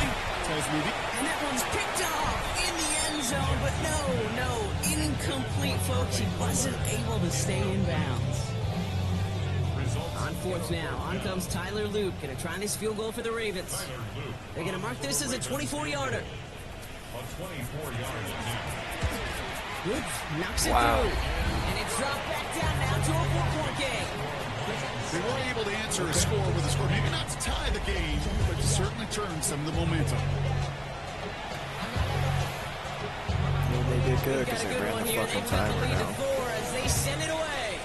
tells me And that one's picked off in the end zone, but no, incomplete, folks. He wasn't able to stay in bounds. On fourth now, on comes Tyler Luke. Going to try this field goal for the Ravens. They're going to mark this as a 24-yarder. Luke knocks it through. And it's dropped back down now to a 4-point game. They were able to answer a score with a score. Maybe not to tie the game, but to certainly turn some of the momentum. Well, they did good because they ran the fucking timer now. As they send it away.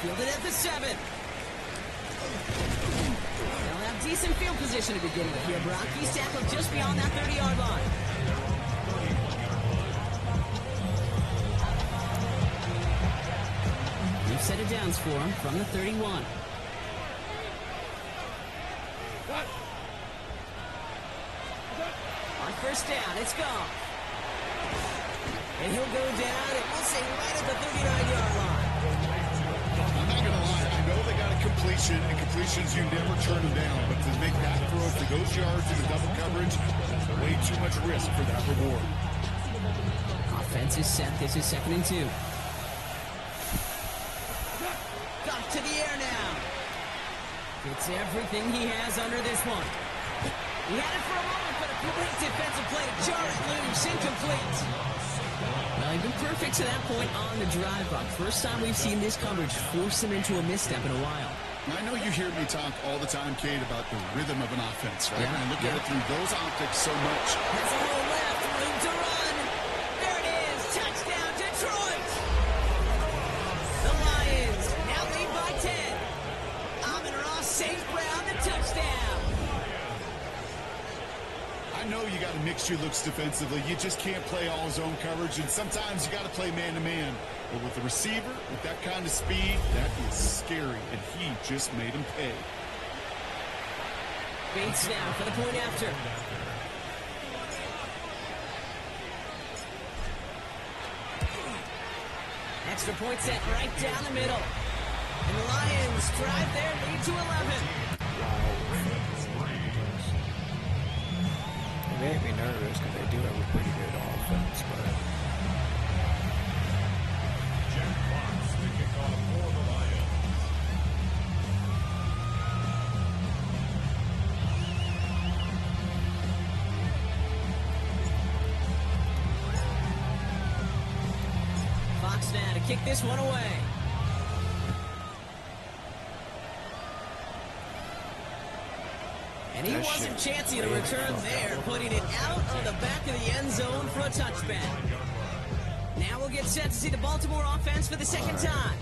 Fielded at the 7. They'll have decent field position to begin with here. Brock, he's tackled just beyond that 30-yard line. We've set it downs for him from the 31. On first down, it's gone. And he'll go down, and we'll say right at the 39-yard line. I'm not going to lie. I know they got a completion, and completions, you never turn them down. But to make that throw for those yards in the double coverage, way too much risk for that reward. Offense is set. This is 2nd and 2. Got to the air now. It's everything he has under this one. He had it for a moment, but a great defensive play to jar it loose. Incomplete. Well, he's been perfect to that point on the drive, Buck. First time we've seen this coverage force him into a misstep in a while. I know you hear me talk all the time, Kate, about the rhythm of an offense, right? Yeah. And I look at it through those optics so much. Has a roll left, room to run. There it is, touchdown, Detroit. The Lions now lead by 10. Amon-Ra St. Brown, the touchdown. I know you got to mix your looks defensively. You just can't play all zone coverage, and sometimes you got to play man-to-man. But with the receiver, with that kind of speed, that is scary, and he just made him pay. Bates now for the point after. Extra point set right down the middle. And the Lions drive their lead to 11. They make me nervous because they do have a pretty good offense, but Jack Fox, the kickoff for the Lions. Fox now to kick this one away. And he wasn't chancing a return there, putting it out on the back of the end zone for a touchback. Now we'll get set to see the Baltimore offense for the second time.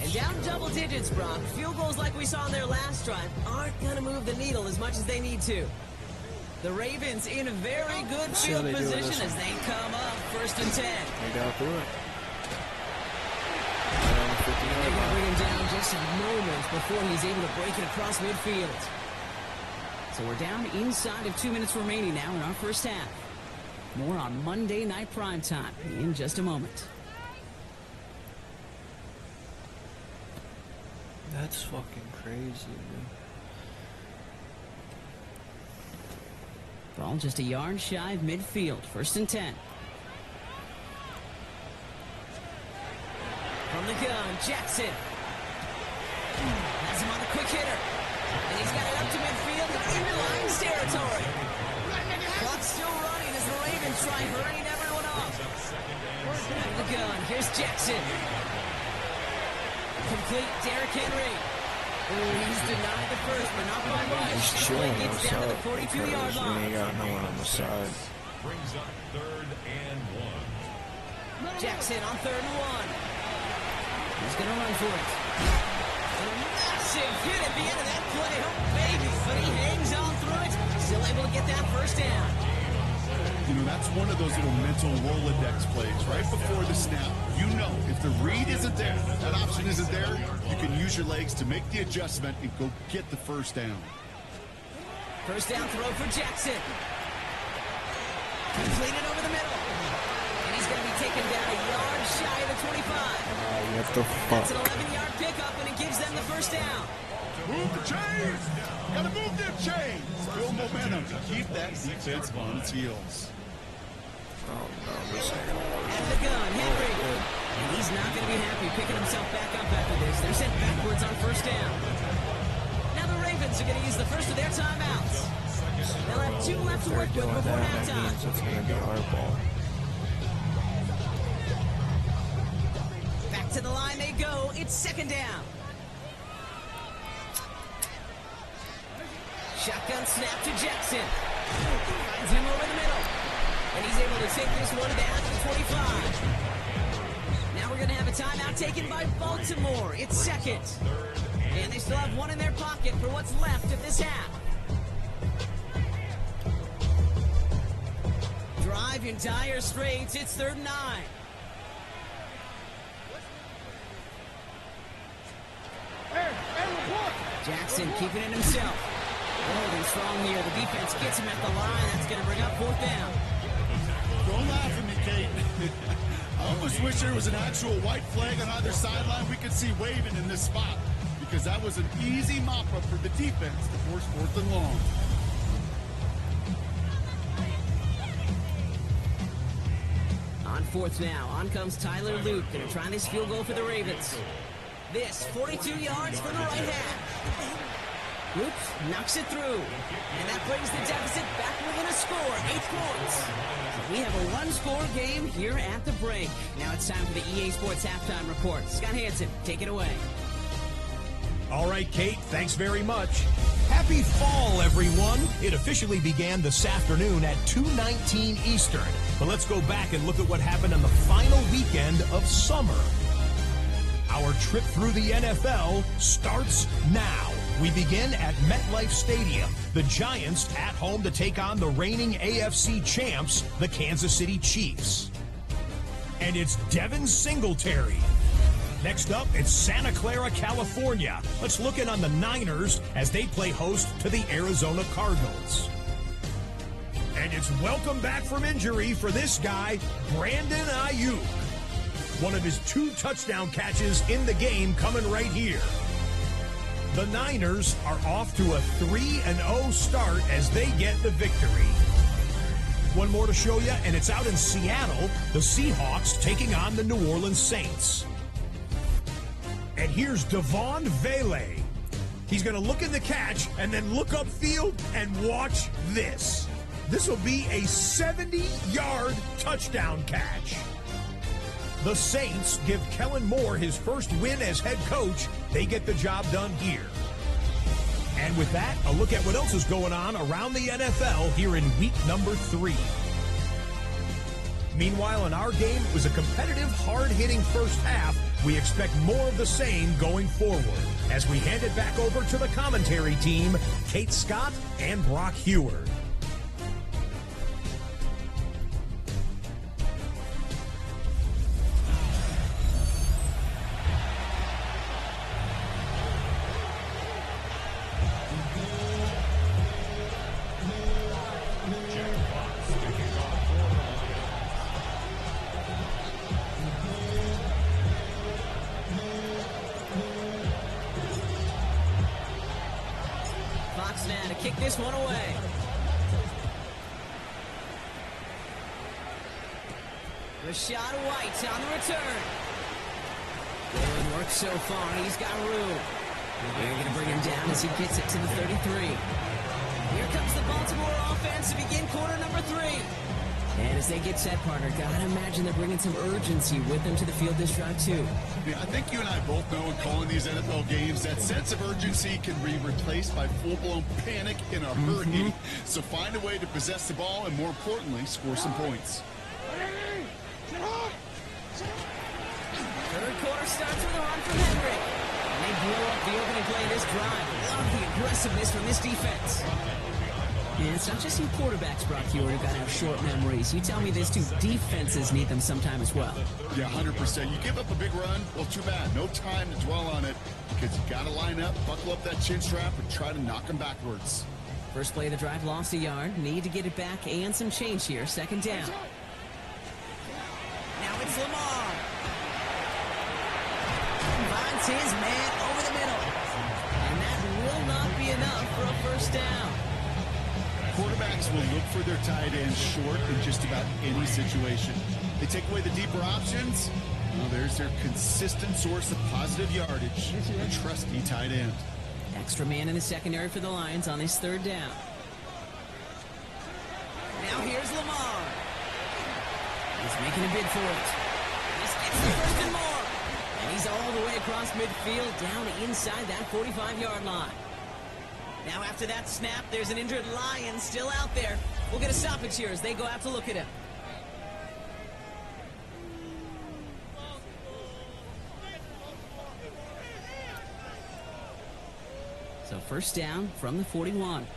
And down double digits, Brock. Field goals like we saw on their last drive aren't going to move the needle as much as they need to. The Ravens in a very good field position as they come up 1st and 10. they got through it. They're going to bring him down just moments before he's able to break it across midfield. So we're down inside of 2 minutes remaining now in our first half. More on Monday Night Primetime in just a moment. That's fucking crazy, dude. Ball just a yard shy of midfield. 1st and 10. From the gun, Jackson. Has him on the quick hitter. And he's got it up to midfield and into Lions territory. Clock's still running as the Ravens try hurrying everyone off. Out of the gun, here's Jackson. Complete, Derrick Henry. Ooh, he's denied the first, but not by much. He's chilling Gets down to the 42-yard line. He ain't got no one on the side. Brings up 3rd and 1. Jackson on 3rd and 1. He's going to run for it. And a massive hit at the end of that play. Oh, baby. But he hangs on through it. Still able to get that first down. You know, that's one of those little mental Rolodex plays right before the snap. You know, if the read isn't there, that option isn't there, you can use your legs to make the adjustment and go get the first down. First down throw for Jackson. Completed over the middle. And he's going to be taken down a yard shy of the 25. What the fuck? That's an 11-yard pickup, and it gives them the first down. Move the chains! Gotta move them chains! Build momentum to keep that defense on its heels. Oh no, this ain't gonna work. And the gun, Henry. And he's not going to be happy picking himself back up after this. They're sent backwards on first down. Now the Ravens are going to use the first of their timeouts. They'll have 2 left to work with before That halftime. means it's gonna be our ball. Back to the line they go. It's second down. Shotgun snap to Jackson. Finds him over the middle. And he's able to take this one down to the 25. Now we're going to have a timeout taken by Baltimore. It's second. And they still have one in their pocket for what's left of this half. Drive in dire straits. It's 3rd and 9. Jackson keeping it himself. Holding strong here. The defense gets him at the line. That's going to bring up 4th down. Don't laugh at me, Kate. I almost wish there was an actual white flag on either sideline we could see waving in this spot, because that was an easy mop-up for the defense to force 4th and long. On 4th now, on comes Tyler Luke, going to try this field goal for the Ravens. This, 42 yards from the right half. Luke knocks it through, and that brings the deficit back within a score, 8 points. So we have a 1-score game here at the break. Now it's time for the EA Sports Halftime Report. Scott Hansen, take it away. All right, Kate, thanks very much. Happy fall, everyone. It officially began this afternoon at 2:19 Eastern. But let's go back and look at what happened on the final weekend of summer. Our trip through the NFL starts now. We begin at MetLife Stadium. The Giants at home to take on the reigning AFC champs, the Kansas City Chiefs. And it's Devin Singletary. Next up, it's Santa Clara, California. Let's look in on the Niners as they play host to the Arizona Cardinals. And it's welcome back from injury for this guy, Brandon Ayuk. One of his 2 touchdown catches in the game coming right here. The Niners are off to a 3-0 start as they get the victory. One more to show you, and it's out in Seattle, the Seahawks taking on the New Orleans Saints. And here's Devon Vele. He's going to look in the catch and then look upfield and watch this. This will be a 70-yard touchdown catch. The Saints give Kellen Moore his first win as head coach. They get the job done here. And with that, a look at what else is going on around the NFL here in week number 3. Meanwhile, in our game, it was a competitive, hard-hitting first half. We expect more of the same going forward. As we hand it back over to the commentary team, Kate Scott and Brock Heward. Now to kick this one away. Rashad White on the return. Good work so far. He's got room. They're going to bring him down as he gets it to the 33. Here comes the Baltimore offense to begin quarter number 3. And as they get set, partner, gotta imagine they're bringing some urgency with them to the field this drive, too. Yeah, I think you and I both know in calling these NFL games that sense of urgency can be replaced by full-blown panic in a hurry. So find a way to possess the ball and, more importantly, score some points. Third quarter starts with a run from Henry. And they blow up the opening play of this drive. Love the aggressiveness from this defense. And it's not just you quarterbacks, Brock Heward, who got to have short memories. You tell me this too. Defenses need them sometime as well. Yeah, 100%. You give up a big run, well, too bad. No time to dwell on it because you got to line up, buckle up that chin strap, and try to knock them backwards. First play of the drive lost a yard. Need to get it back and some change here. Second down. Now it's Lamar. Finds his man over the middle. And that will not be enough for a first down. Quarterbacks will look for their tight end short in just about any situation. They take away the deeper options. Well, there's their consistent source of positive yardage, a trusty tight end. Extra man in the secondary for the Lions on his third down. Now here's Lamar. He's making a bid for it. This gets the first and more. And he's all the way across midfield, down inside that 45-yard line. Now after that snap, there's an injured Lion still out there. We'll get a stoppage here as they go out to look at him. So first down from the 41.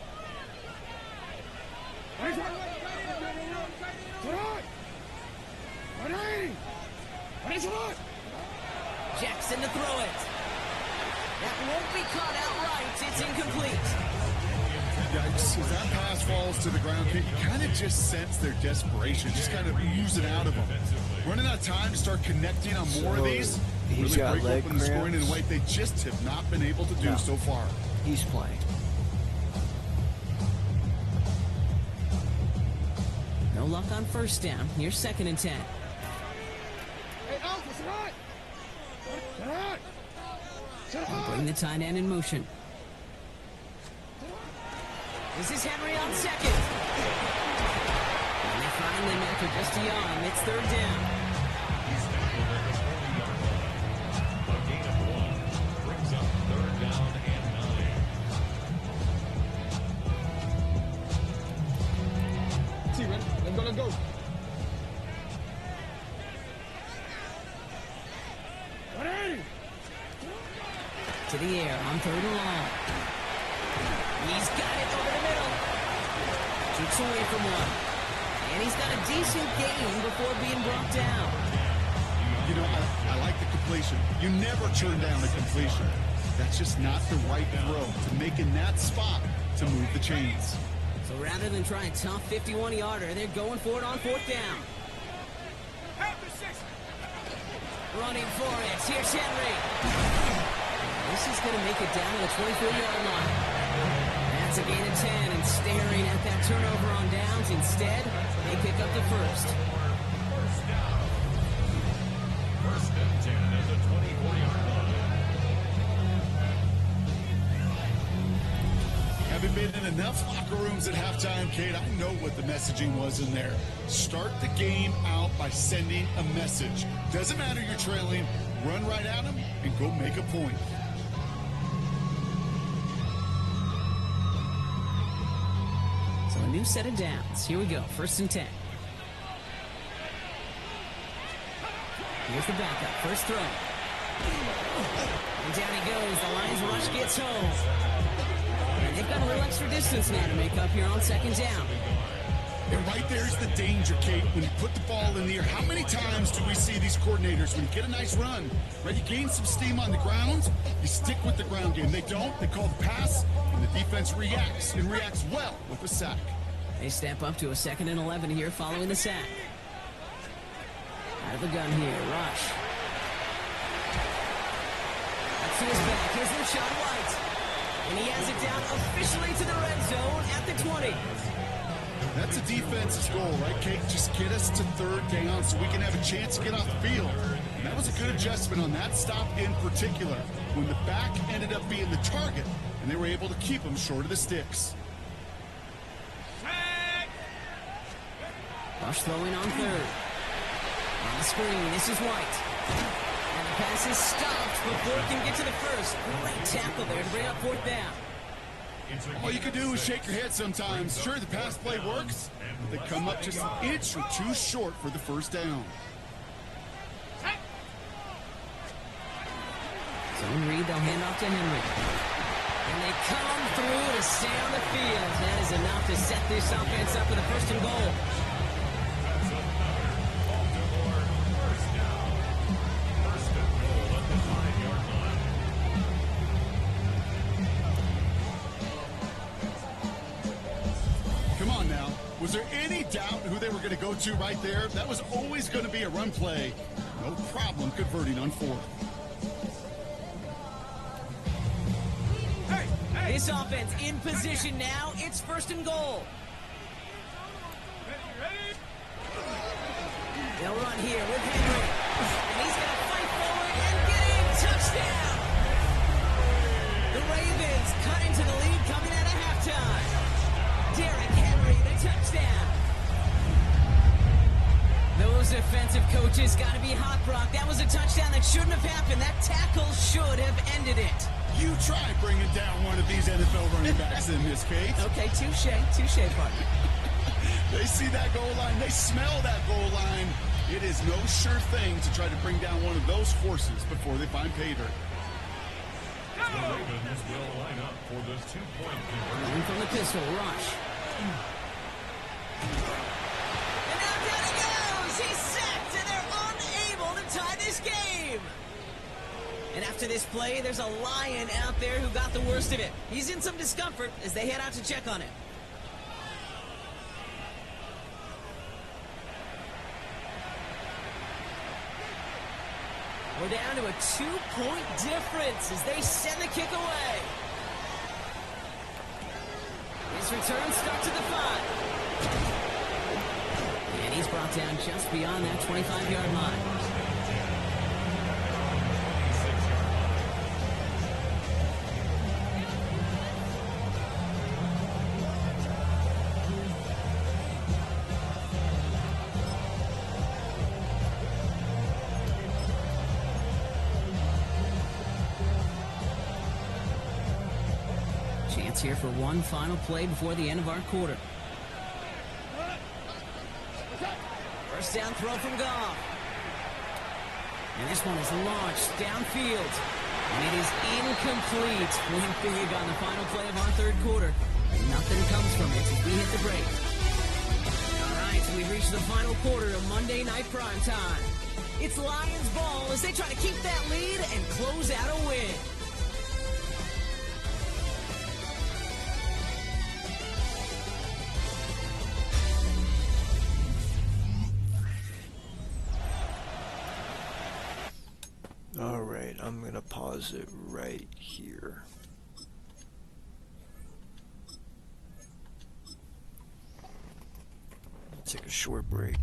Jackson to throw it. That won't be caught outright. It's incomplete. As that pass falls to the ground, you kind of just sense their desperation, just kind of oozing out of them. Running out of time to start connecting on more of these. He's really got break leg open the scoring in a cramps. way they just have not been able to do so far. He's playing. No luck on first down. Here's second and 10. They'll bring the tight end in motion. This is Henry on second. And they find them after just a yard. It's third down. A gain of 1 brings up third down and 9. See, man. Let's go. To the air on third and long. He's got it over the middle. Keeps away from one. And he's got a decent gain before being brought down. You know, I like the completion. You never turn down the completion. That's just not the right throw to make in that spot to move the chains. So rather than try a tough 51-yarder, they're going for it on fourth down. Running for it. Here's Henry. This is going to make it down to the 24-yard line. That's a gain of 10, and staring at that turnover on downs. Instead, they pick up the first. First and 10 at the 24-yard line. Having been in enough locker rooms at halftime, Kate, I know what the messaging was in there. Start the game out by sending a message. Doesn't matter you're trailing, run right at them and go make a point. So a new set of downs. Here we go, first and 10. Here's the backup, first throw. And down he goes, the Lions rush gets home. And they've got a little extra distance now to make up here on second down. And right there's the danger, Kate, when you put the ball in the air. How many times do we see these coordinators, when you get a nice run, right, you gain some steam on the ground, you stick with the ground game. They don't, they call the pass, and the defense reacts, and reacts well with a sack. They step up to a 2nd and 11 here following the sack. Out of the gun here, rush. That's to his back, here's Rachaad White. And he has it down officially to the red zone at the 20. That's a defense's goal, right, Kate? Just get us to third down so we can have a chance to get off the field. And that was a good adjustment on that stop in particular, when the back ended up being the target, and they were able to keep him short of the sticks. Rush throwing on third. On the screen, this is White. And the pass is stopped before it can get to the first. Great tackle there to bring up fourth down. All you can do is shake your head sometimes. Sure, the pass play works, but they come up just an inch or two short for the first down. Zone read, they'll hand off to Henry. And they come through to stay on the field. That is enough to set this offense up with a first and goal. Was there any doubt who they were going to go to right there? That was always going to be a run play. No problem converting on fourth. This offense in position now. It's 1st and goal. They'll run here with Henry. And he's going to fight forward and get in. Touchdown! The Ravens cut into the lead coming out of halftime. Derrick Henry, the touchdown. Those defensive coaches got to be hot, Brock. That was a touchdown that shouldn't have happened. That tackle should have ended it. You try bringing down one of these NFL running backs in this case. Okay, touche, partner. They see that goal line. They smell that goal line. It is no sure thing to try to bring down one of those forces before they find pay dirt. The Ravens will line up for the 2-point conversion. Coming from the pistol, rush. And now down he goes. He's sacked, and they're unable to tie this game. And after this play, there's a Lion out there who got the worst of it. He's in some discomfort as they head out to check on him. We're down to a 2-point difference as they send the kick away. His return starts at the 5. And he's brought down just beyond that 25-yard line. Chance here for one final play before the end of our quarter. First down throw from Goff. And this one is launched downfield. And it is incomplete. Win big on the final play of our third quarter. And nothing comes from it as we hit the break. All right, so we've reached the final quarter of Monday Night Prime Time. It's Lions ball as they try to keep that lead and close out a win. Alright, I'm gonna pause it right here. Take a short break.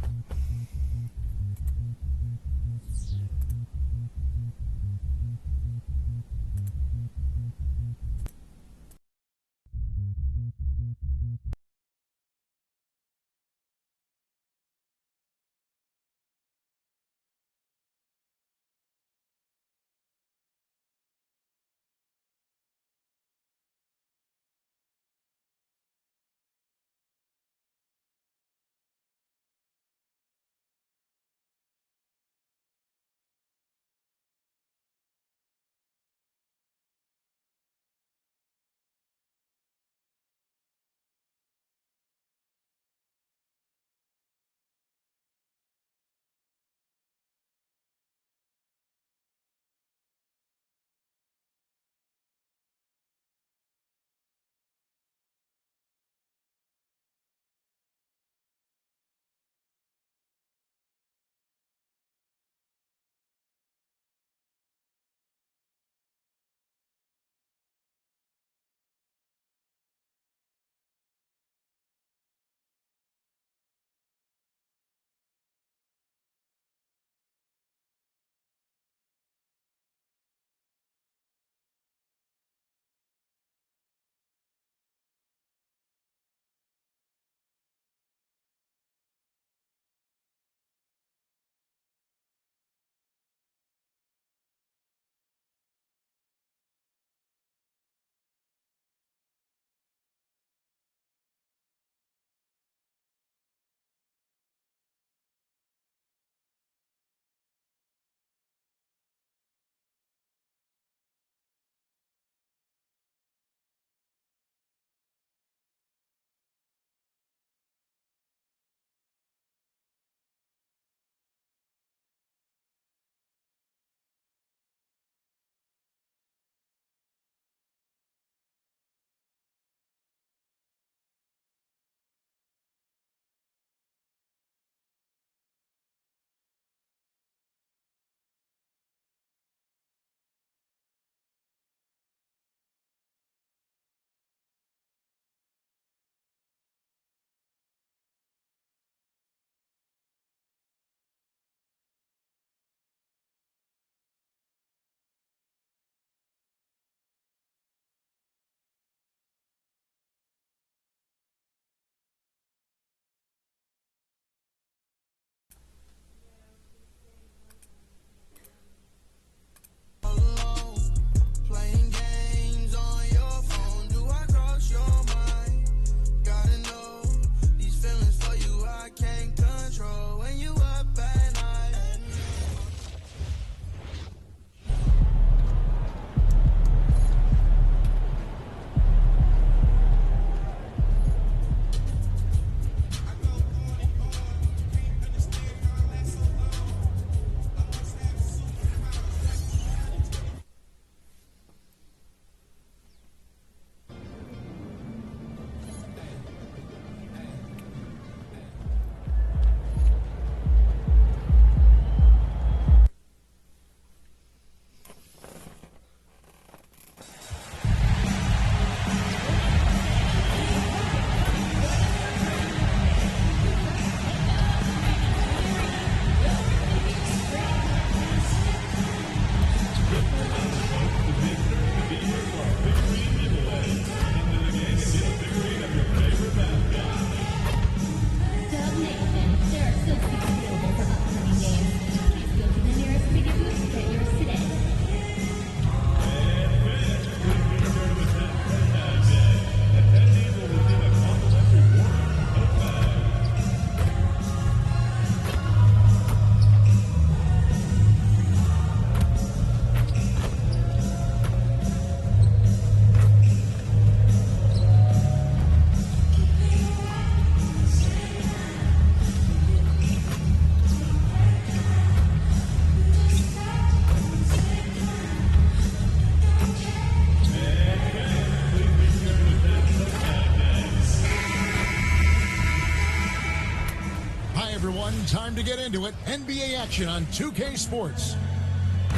to get into it. NBA action on 2K Sports.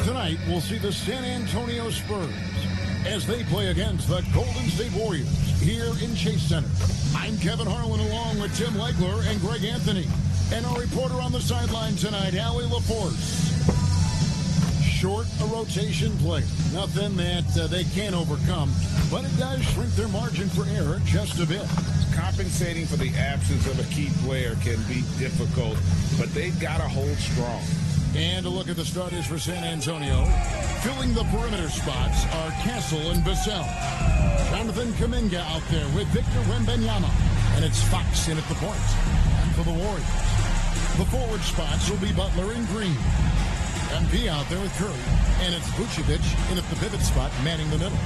Tonight, we'll see the San Antonio Spurs as they play against the Golden State Warriors here in Chase Center. I'm Kevin Harlan along with Tim Legler and Greg Anthony. And our reporter on the sideline tonight, Allie LaForce. Short a rotation player. Nothing that they can't overcome, but it does shrink their margin for error just a bit. Compensating for the absence of a key player can be difficult, but they've got to hold strong. And a look at the starters for San Antonio. Filling the perimeter spots are Castle and Vassell. Jonathan Kuminga out there with Victor Wembanyama. And it's Fox in at the point. And for the Warriors, the forward spots will be Butler and Green. MP out there with Curry. And it's Vucevic in at the pivot spot, manning the middle.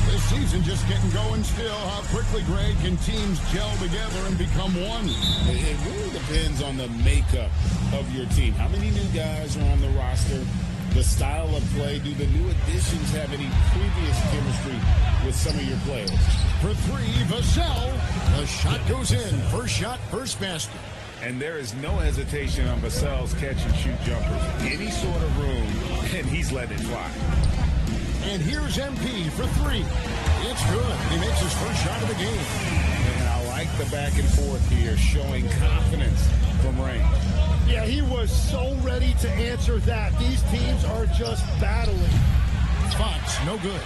This season just getting going still. How quickly, Greg, can teams gel together and become one? It really depends on the makeup of your team. How many new guys are on the roster? The style of play. Do the new additions have any previous chemistry with some of your players? For three, Vassell. The shot goes in. First shot, first basket. And there is no hesitation on Vassell's catch-and-shoot jumpers. Any sort of room, and he's letting it fly. And here's MP for three. It's good. He makes his first shot of the game. And I like the back and forth here, showing confidence from range. Yeah, he was so ready to answer that. These teams are just battling. Fox, no good.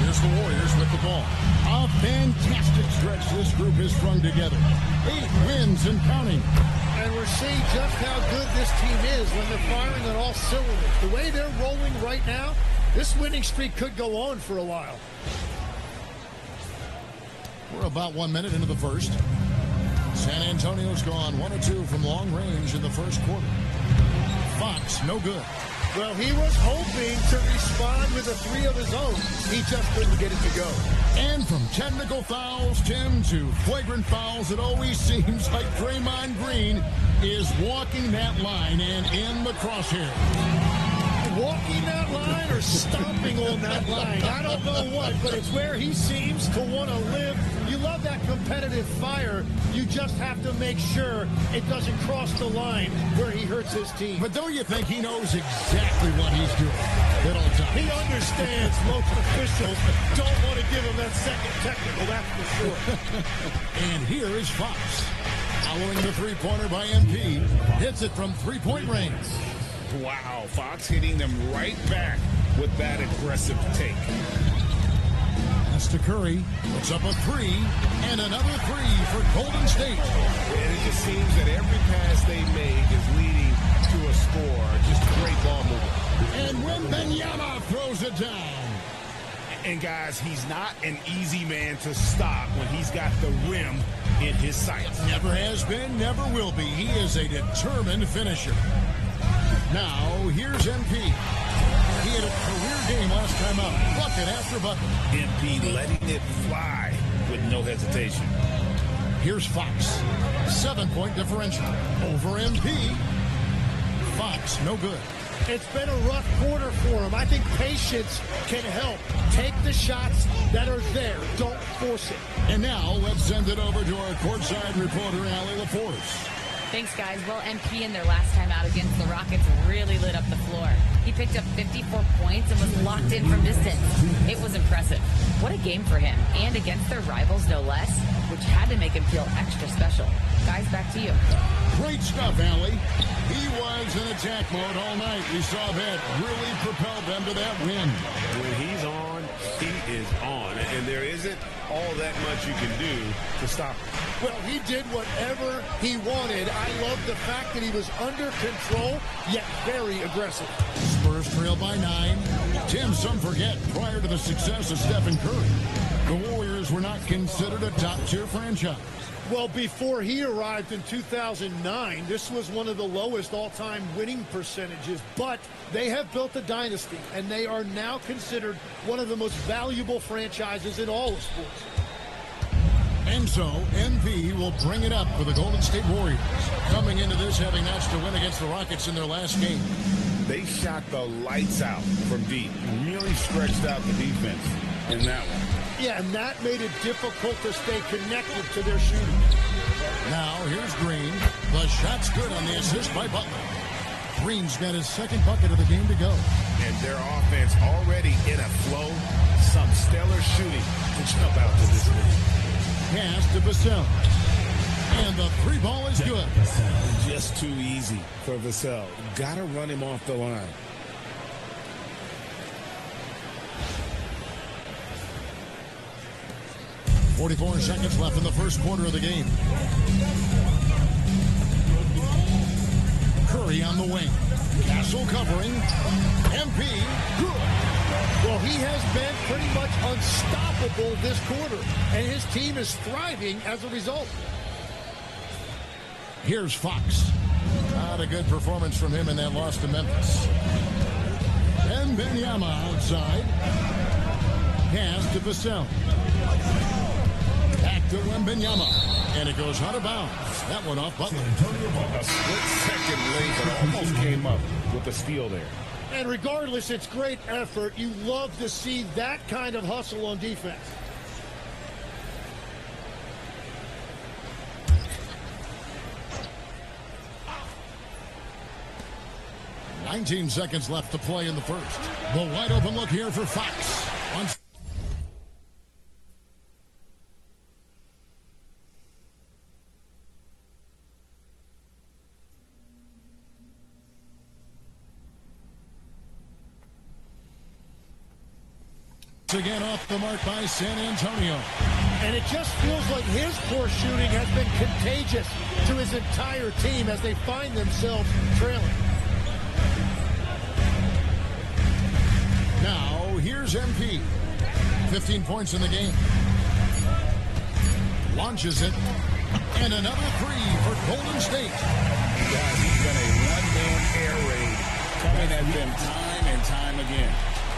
Here's the Warriors with the ball. A fantastic stretch this group has strung together. 8 wins and counting. And we're seeing just how good this team is when they're firing on all cylinders. The way they're rolling right now, this winning streak could go on for a while. We're about 1 minute into the first. San Antonio's gone 1 of 2 from long range in the first quarter. Fox, no good. Well, he was hoping to respond with a 3 of his own. He just couldn't get it to go. And from technical fouls, Tim, to flagrant fouls, it always seems like Draymond Green is walking that line and in the crosshair. Walking that line or stomping on that line. I don't know what, but it's where he seems to want to live. You love that competitive fire. You just have to make sure it doesn't cross the line where he hurts his team. But don't you think he knows exactly what he's doing at all times? He understands most officials don't want to give him that second technical, that's for sure. And here is Fox. Following the three-pointer by MP. Hits it from three-point range. Wow, Fox hitting them right back with that aggressive take. That's to Curry. Puts up a 3 and another 3 for Golden State. And it just seems that every pass they make is leading to a score. Just great ball movement. And Wembanyama throws it down. And guys, he's not an easy man to stop when he's got the rim in his sights. Never has been, never will be. He is a determined finisher. Now, here's MP. He had a career game last time out. Bucket after bucket. MP letting it fly with no hesitation. Here's Fox. 7-point differential. Over MP. Fox, no good. It's been a rough quarter for him. I think patience can help. Take the shots that are there. Don't force it. And now, let's send it over to our courtside reporter, Allie LaForce. Thanks, guys. Well, MP in their last time out against the Rockets really lit up the floor. He picked up 54 points and was locked in from distance. It was impressive. What a game for him, and against their rivals, no less, which had to make him feel extra special. Guys, back to you. Great stuff, Allie. He was in attack mode all night. We saw that really propelled them to that win. When he's on, he is on. And there isn't all that much you can do to stop him. Well, he did whatever he wanted. I love the fact that he was under control, yet very aggressive. Spurs trail by 9. Tim, some forget, prior to the success of Stephen Curry, the Warriors were not considered a top-tier franchise. Well, before he arrived in 2009, this was one of the lowest all-time winning percentages, but they have built a dynasty, and they are now considered one of the most valuable franchises in all of sports. And so, MP will bring it up for the Golden State Warriors, coming into this having notched a win against the Rockets in their last game. They shot the lights out from deep, really stretched out the defense in that one. Yeah, and that made it difficult to stay connected to their shooting. Now here's Green. The shot's good on the assist by Butler. Green's got his second bucket of the game to go. And their offense already in a flow. Some stellar shooting to jump out to this lead. Pass to Vassell. And the three ball is good. Just too easy for Vassell. Got to run him off the line. .44 seconds left in the first quarter of the game. Curry on the wing. Castle covering. MP, good. Well, he has been pretty much unstoppable this quarter, and his team is thriving as a result. Here's Fox. Not a good performance from him in that loss to Memphis. And Wembanyama outside. Pass to Vassell. Back to Wembanyama. And it goes out of bounds. That one off Butler. A split second late, but almost came up with the steal there. And regardless, it's great effort. You love to see that kind of hustle on defense. .19 seconds left to play in the first. The wide open look here for Fox. Again off the mark by San Antonio. And it just feels like his poor shooting has been contagious to his entire team as they find themselves trailing. Now, here's MP. 15 points in the game. Launches it. And another three for Golden State. Guys, he's been a one-man air raid coming at them time and time again.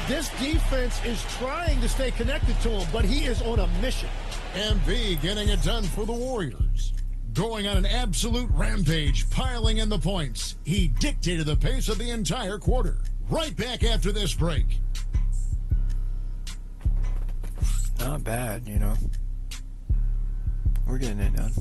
This defense is trying to stay connected to him, but he is on a mission. MP getting it done for the Warriors. Going on an absolute rampage, piling in the points. He dictated the pace of the entire quarter. Right back after this break. Not bad, you know. We're getting it done.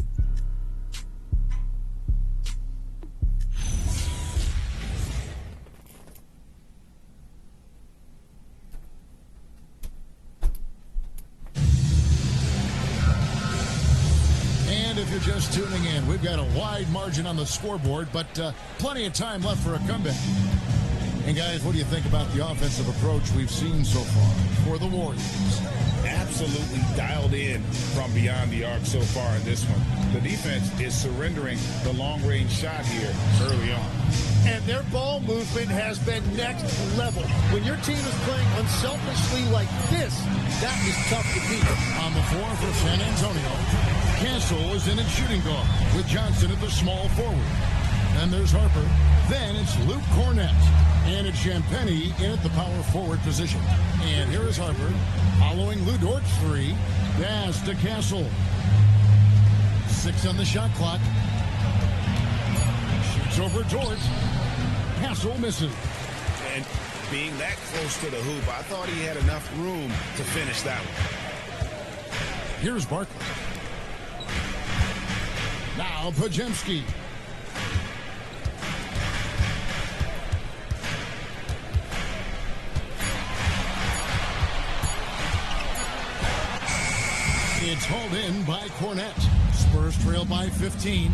And if you're just tuning in, we've got a wide margin on the scoreboard, but plenty of time left for a comeback. And guys, what do you think about the offensive approach we've seen so far for the Warriors? Absolutely dialed in from beyond the arc so far in this one. The defense is surrendering the long-range shot here early on. And their ball movement has been next level. When your team is playing unselfishly like this, that is tough to beat. On the floor for San Antonio, Castle is in at shooting guard with Johnson at the small forward. And there's Harper. Then it's Luke Cornett. And it's Champagnie in at the power forward position. And here is Harper following Lou Dort's three. Pass to Castle. 6 on the shot clock. Shoots over Dort. Castle misses. And being that close to the hoop, I thought he had enough room to finish that one. Here's Barkley. Now Podziemski. It's hauled in by Cornett. Spurs trail by 15.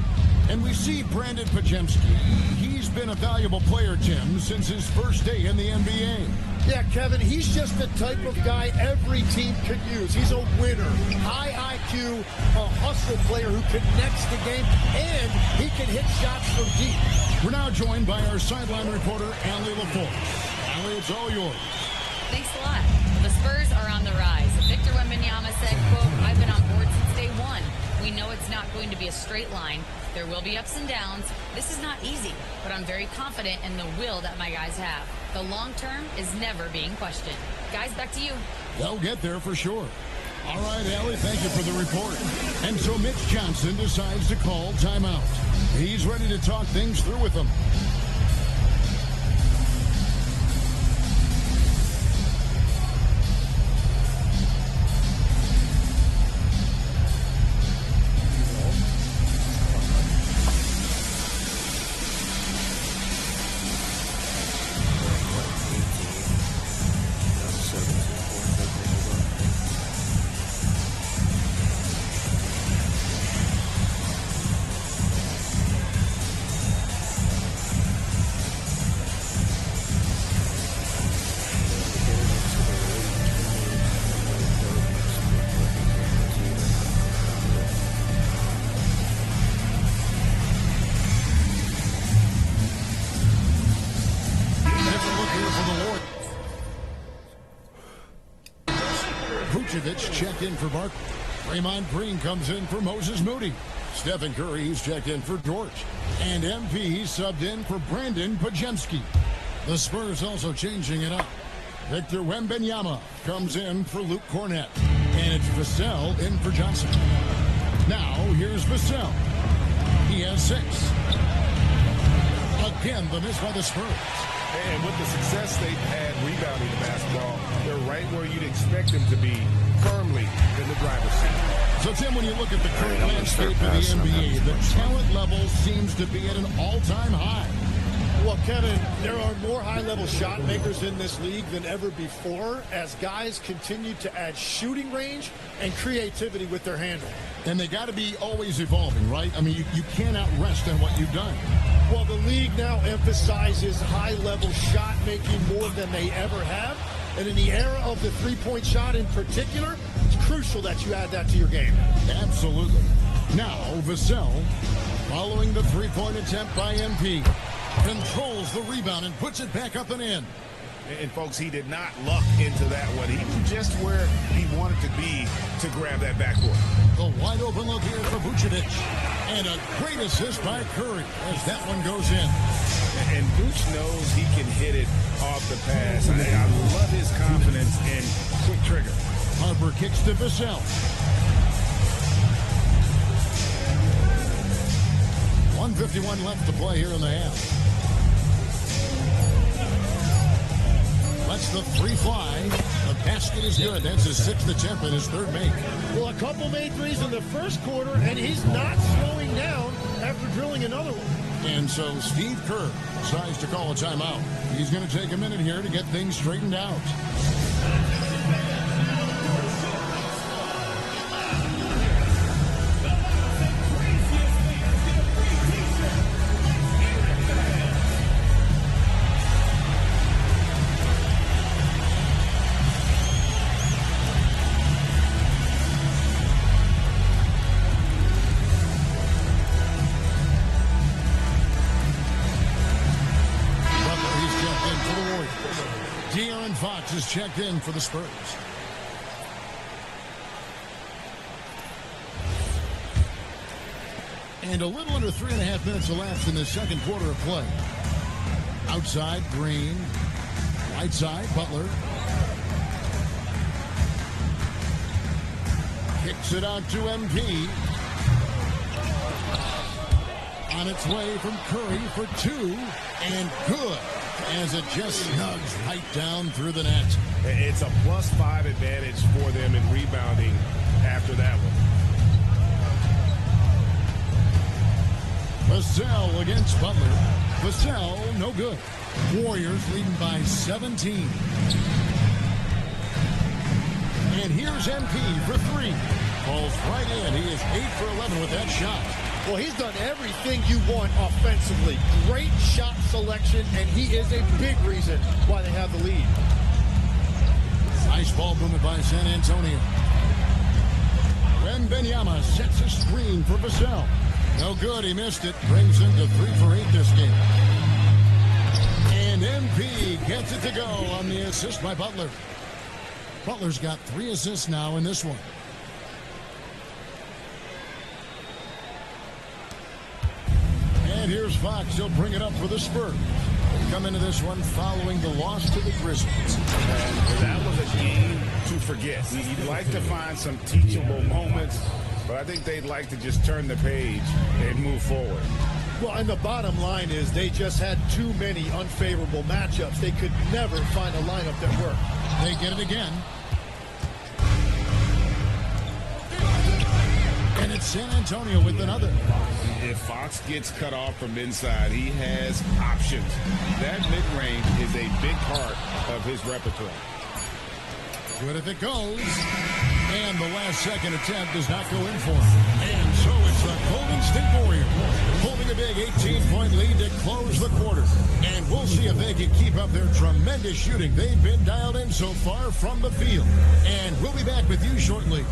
And we see Brandon Podziemski. He's been a valuable player, Tim, since his first day in the NBA. Yeah, Kevin, he's just the type of guy every team could use. He's a winner, high IQ, a hustle player who connects the game, and he can hit shots from deep. We're now joined by our sideline reporter, Allie LaForce. Allie, it's all yours. Thanks a lot. The Spurs are on the rise. Victor Wembanyama said, quote, "I've been on board since day one. We know it's not going to be a straight line. There will be ups and downs. This is not easy, but I'm very confident in the will that my guys have. The long term is never being questioned." Guys, back to you. They'll get there for sure. All right, Allie, thank you for the report. And so Mitch Johnson decides to call timeout. He's ready to talk things through with them. Vucevic checked in for Barkley. Draymond Green comes in for Moses Moody. Stephen Curry, he's checked in for George. And MP subbed in for Brandon Pajemski. The Spurs also changing it up. Victor Wembanyama comes in for Luke Cornett. And it's Vassell in for Johnson. Now, here's Vassell. He has 6. Again, the miss by the Spurs. And with the success they've had rebounding the basketball, they're right where you'd expect them to be, firmly in the driver's seat. So, Tim, when you look at the current landscape of the NBA, the talent level seems to be at an all-time high. Well, Kevin, there are more high-level shot makers in this league than ever before as guys continue to add shooting range and creativity with their handle. And they got to be always evolving, right? I mean, you cannot rest on what you've done. Well, the league now emphasizes high-level shot making more than they ever have. And in the era of the three-point shot in particular, it's crucial that you add that to your game. Absolutely. Now, Vassell, following the three-point attempt by MP, controls the rebound and puts it back up and in. And, folks, he did not luck into that one. He was just where he wanted to be to grab that backboard. The wide open look here for Vucevic. And a great assist by Curry as that one goes in. And Vooch knows he can hit it off the pass. I love his confidence and quick trigger. Harper kicks to Vassell. 1:51 left to play here in the half. Lets the three fly. The basket is good. That's his 6th attempt and his 3rd make. Well, a couple made threes in the first quarter, and he's not slowing down after drilling another one. And so Steve Kerr decides to call a timeout. He's going to take a minute here to get things straightened out. Fox is checked in for the Spurs. And a little under 3.5 minutes elapsed in the second quarter of play. Outside, Green. Right side, Butler. Kicks it out to MP. On its way from Curry for 2. And good, as it just snugs right down through the net. It's a +5 advantage for them in rebounding after that one. Vassell against Butler. Vassell, no good. Warriors leading by 17. And here's MP for 3. Falls right in. He is 8 for 11 with that shot. Well, he's done everything you want offensively. Great shot selection, and he is a big reason why they have the lead. Nice ball movement by San Antonio. Wembanyama sets a screen for Vassell. No good, he missed it. Brings him to 3 for 8 this game. And MP gets it to go on the assist by Butler. Butler's got 3 assists now in this one. And here's Fox. He'll bring it up for the Spurs. They come into this one following the loss to the Grizzlies. And that was a game to forget. You'd like to find some teachable moments, but I think they'd like to just turn the page and move forward. Well, and the bottom line is they just had too many unfavorable matchups. They could never find a lineup that worked. They get it again. And it's San Antonio with another. If Fox gets cut off from inside, he has options. That mid-range is a big part of his repertoire. Good if it goes. And the last second attempt does not go in for him. And so it's the Golden State Warriors holding a big 18-point lead to close the quarter. And we'll see if they can keep up their tremendous shooting. They've been dialed in so far from the field. And we'll be back with you shortly.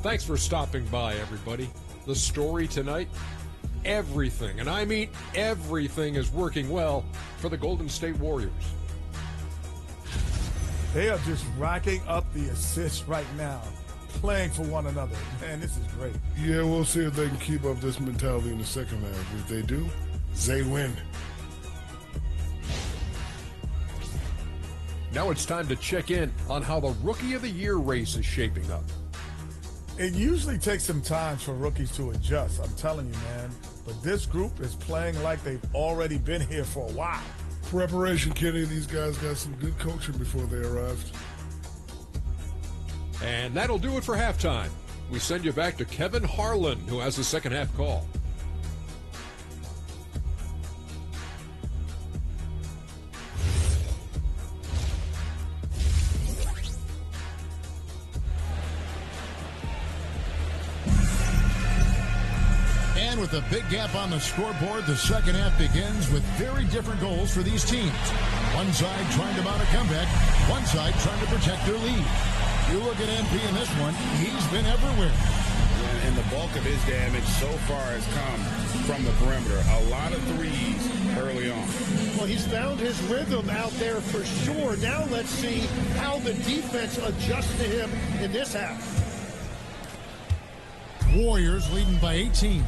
Thanks for stopping by, everybody. The story tonight, everything, and I mean everything, is working well for the Golden State Warriors. They are just racking up the assists right now, playing for one another. Man, this is great. Yeah, we'll see if they can keep up this mentality in the second half. If they do, they win. Now it's time to check in on how the Rookie of the Year race is shaping up. It usually takes some time for rookies to adjust, I'm telling you, man. But this group is playing like they've already been here for a while. Preparation, Kenny. These guys got some good coaching before they arrived. And that'll do it for halftime. We send you back to Kevin Harlan, who has the second half call. And with a big gap on the scoreboard, the second half begins with very different goals for these teams. One side trying to mount a comeback, one side trying to protect their lead. You look at MP in this one, he's been everywhere. And the bulk of his damage so far has come from the perimeter. A lot of threes early on. Well, he's found his rhythm out there for sure. Now let's see how the defense adjusts to him in this half. Warriors leading by 18.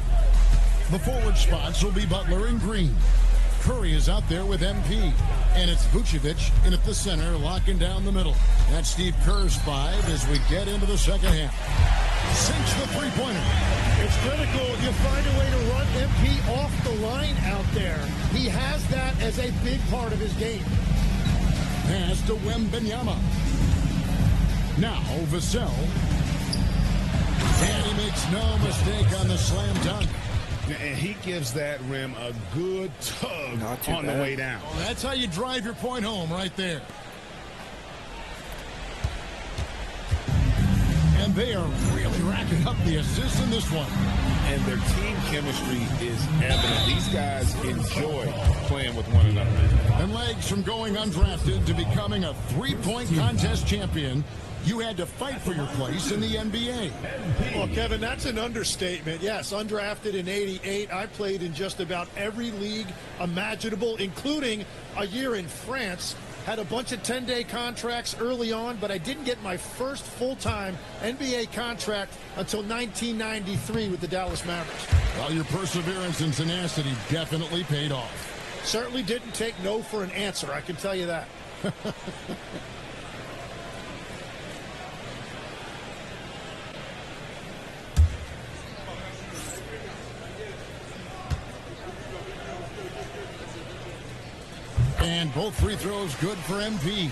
The forward spots will be Butler and Green. Curry is out there with MP. And it's Vucevic in at the center, locking down the middle. That's Steve Kerr's 5 as we get into the second half. Sinks the three-pointer. It's critical you find a way to run MP off the line out there. He has that as a big part of his game. Pass to Wembanyama. Now Vassell. And he makes no mistake on the slam dunk. And he gives that rim a good tug on the way down. Well, that's how you drive your point home right there. And they are really racking up the assists in this one. And their team chemistry is evident. These guys enjoy playing with one another. And legs from going undrafted to becoming a three-point contest champion, you had to fight for your place in the NBA. Well, Kevin, that's an understatement. Yes, undrafted in '88. I played in just about every league imaginable, including a year in France. Had a bunch of 10-day contracts early on, but I didn't get my first full-time NBA contract until 1993 with the Dallas Mavericks. Well, your perseverance and tenacity definitely paid off. Certainly didn't take no for an answer, I can tell you that. And both free throws good for MP.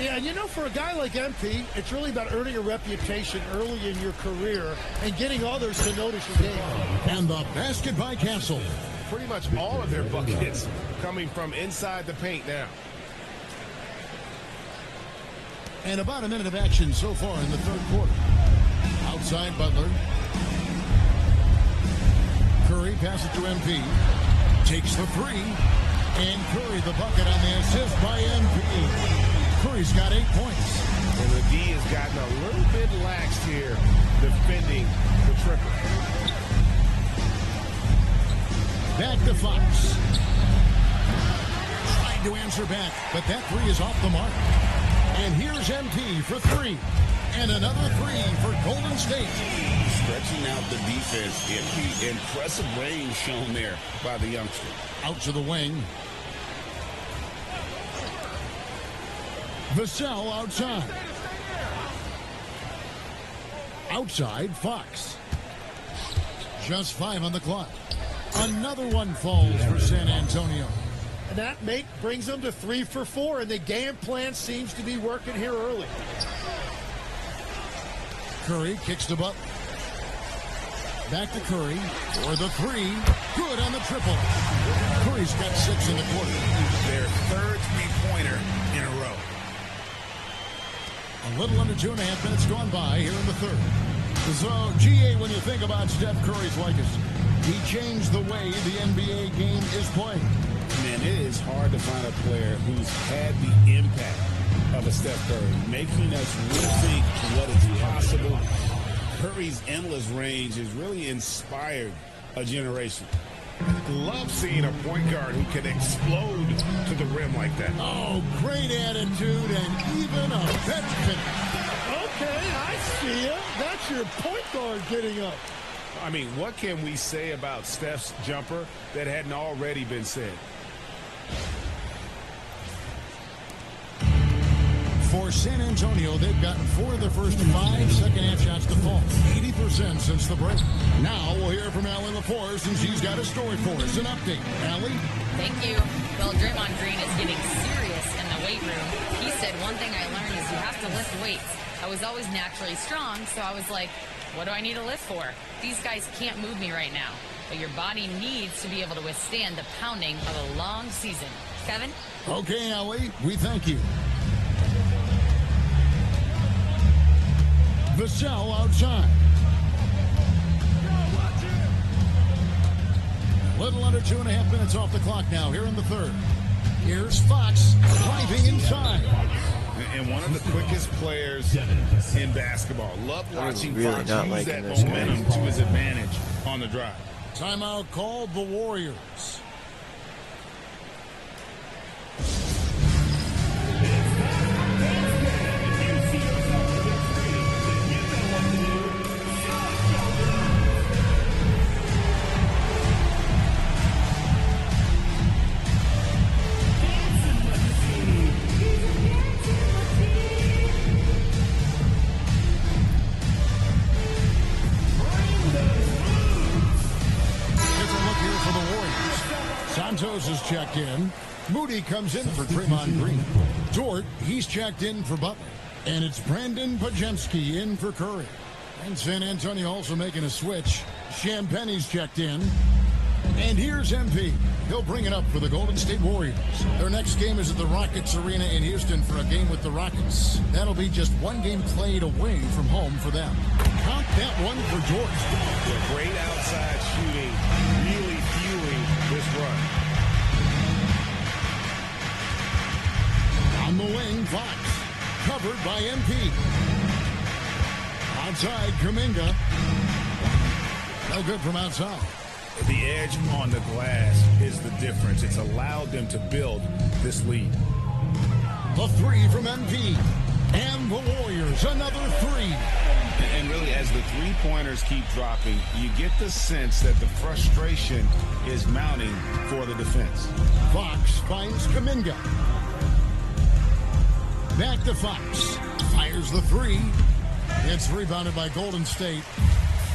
Yeah, you know, for a guy like MP, it's really about earning a reputation early in your career and getting others to notice your game. And the basket by Castle. Pretty much all of their buckets coming from inside the paint now. And about a minute of action so far in the third quarter. Outside Butler. Curry passes to MP. Takes the three. And Curry the bucket on the assist by MP. Curry's got 8 points. And the D has gotten a little bit lax here defending the triple. Back to Fox. Trying to answer back, but that three is off the mark. And here's MP for three. And another three for Golden State. Stretching out the defense. MP, impressive range shown there by the youngster. Out to the wing. Vassell outside. Outside, Fox. Just 5 on the clock. Another one falls for San Antonio. And that brings them to 3 for 4, and the game plan seems to be working here early. Curry kicks the Butler. Back to Curry for the three. Good on the triple. Curry's got 6 in the quarter. Their third three-pointer in a row. A little under 2.5 minutes gone by here in the third. So, GA, when you think about Steph Curry's legacy, he changed the way the NBA game is played. Man, it is hard to find a player who's had the impact of a Steph Curry, making us rethink what is possible Curry's endless range has really inspired a generation. Love seeing a point guard who can explode to the rim like that. Oh, great attitude and even a bench finish. Okay, I see it. That's your point guard getting up. I mean, what can we say about Steph's jumper that hadn't already been said? For San Antonio, they've gotten 4 of their first 5 second-half shots to fall. 80% since the break. Now we'll hear from Allie LaForce, and she's got a story for us. An update. Allie? Thank you. Well, Draymond Green is getting serious in the weight room. He said, one thing I learned is you have to lift weights. I was always naturally strong, so I was like, what do I need to lift for? These guys can't move me right now. But your body needs to be able to withstand the pounding of a long season. Kevin? Okay, Allie, we thank you. Vassell outside. A little under 2.5 minutes off the clock now here in the third. Here's Fox driving inside. And one of the quickest players in basketball. Love watching really Fox not use liking that this, momentum man. to his advantage on the drive. Timeout called the Warriors. Santos is checked in. Moody comes in for Draymond Green. Dort, he's checked in for Butler. And it's Brandon Podziemski in for Curry. And San Antonio also making a switch. Champagne's checked in. And here's MP. He'll bring it up for the Golden State Warriors. Their next game is at the Rockets Arena in Houston for a game with the Rockets. That'll be just one game played away from home for them. Count that one for George. Yeah, great outside shooting, really fueling this run. On the wing, Fox. Covered by MP. Outside, Kuminga. No good from outside. The edge on the glass is the difference. It's allowed them to build this lead. The three from MP. And the Warriors, another three. And really, as the three-pointers keep dropping, you get the sense that the frustration is mounting for the defense. Fox finds Kuminga. Back to Fox. Fires the three. It's rebounded by Golden State.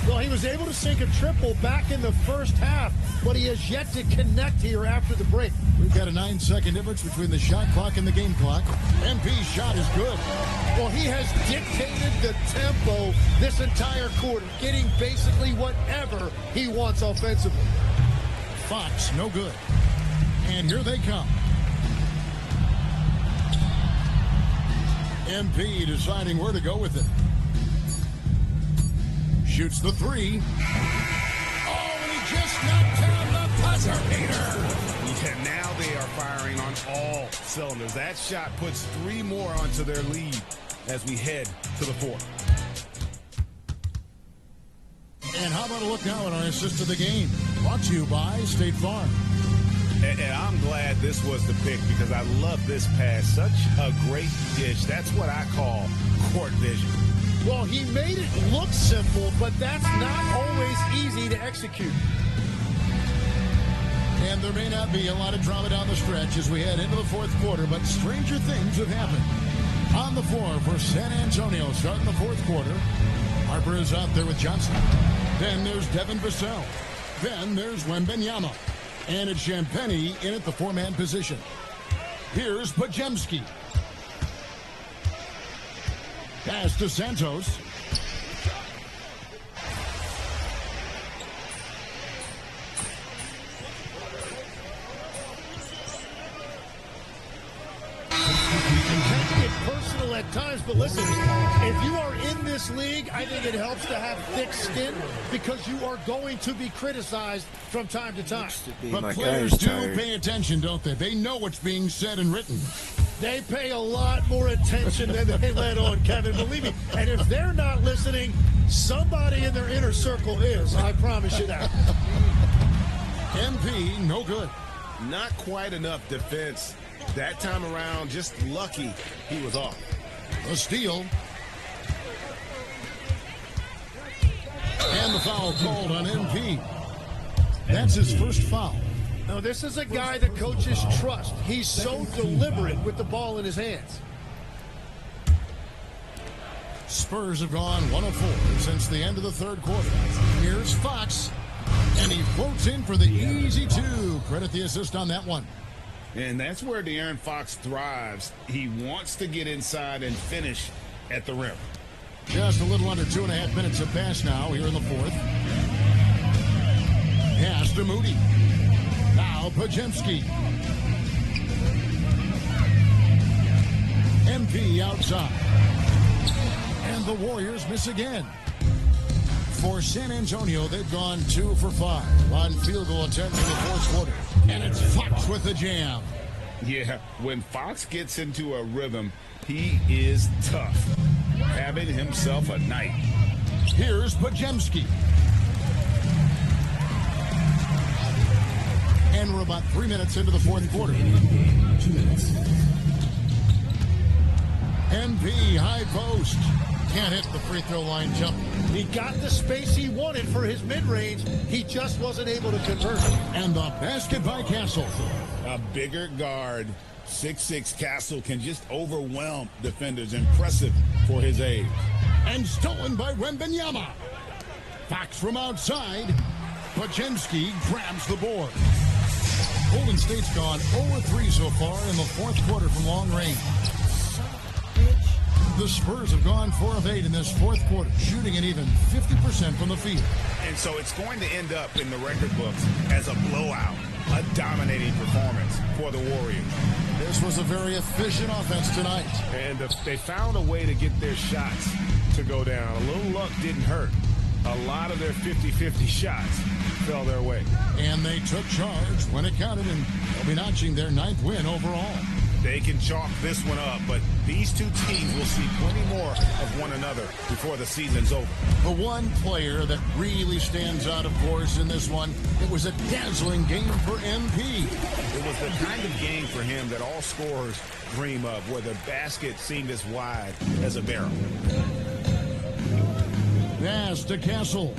Well, he was able to sink a triple back in the first half, but he has yet to connect here after the break. We've got a 9-second difference between the shot clock and the game clock. MP's shot is good. Well, he has dictated the tempo this entire quarter, getting basically whatever he wants offensively. Fox, no good. And here they come. MP deciding where to go with it. Shoots the three. Oh, and he just knocked down the buzzer beater. Yeah, now they are firing on all cylinders. That shot puts 3 more onto their lead as we head to the fourth. And how about a look now at our assist of the game? Brought to you by State Farm. And I'm glad this was the pick because I love this pass. Such a great dish. That's what I call court vision. Well, he made it look simple, but that's not always easy to execute. And there may not be a lot of drama down the stretch as we head into the fourth quarter, but stranger things have happened. On the floor for San Antonio starting the fourth quarter. Harper is out there with Johnson. Then there's Devin Vassell. Then there's Wembanyama. And it's Champagnie in at the 4-man position. Here's Podziemski. Pass to Santos. Personal at times, but listen, if you are in this league, I think it helps to have thick skin because you are going to be criticized from time to time. But players do pay attention, don't they? They know what's being said and written. They pay a lot more attention than they let on, Kevin. Believe me. And if they're not listening, somebody in their inner circle is. I promise you that. MP, no good. Not quite enough defense. That time around, just lucky he was off. A steal. And the foul called on MP. That's his first foul. Now, this is a guy that coaches trust. He's so deliberate with the ball in his hands. Spurs have gone 1 of 4 since the end of the third quarter. Here's Fox, and he floats in for the easy 2. Credit the assist on that one. And that's where De'Aaron Fox thrives. He wants to get inside and finish at the rim. Just a little under 2.5 minutes have passed now here in the fourth. Pass to Moody. Now Podziemski. MP outside. And the Warriors miss again. For San Antonio, they've gone 2 for 5 on field goal attempts in the fourth quarter. And it's Fox with the jam. Yeah, when Fox gets into a rhythm, he is tough. Having himself a night. Here's Podziemski. And we're about 3 minutes into the fourth quarter. 2 minutes. MP, high post. Can't hit the free throw line jump. He got the space he wanted for his mid-range. He just wasn't able to convert. And the basket by Castle. A bigger guard, 6'6" Castle, can just overwhelm defenders. Impressive for his age. And stolen by Wembanyama. Fox from outside. Podziemski grabs the board. Golden State's gone 0-3 so far in the fourth quarter from long range. The Spurs have gone 4 of 8 in this fourth quarter, shooting an even 50% from the field. And so it's going to end up in the record books as a blowout, a dominating performance for the Warriors. This was a very efficient offense tonight. And they found a way to get their shots to go down. A little luck didn't hurt. A lot of their 50-50 shots fell their way. And they took charge when it counted, and they'll be notching their 9th win overall. They can chalk this one up, but these two teams will see plenty more of one another before the season's over. The one player that really stands out, of course, in this one, it was a dazzling game for MP. It was the kind of game for him that all scorers dream of, where the basket seemed as wide as a barrel. Pass to Castle.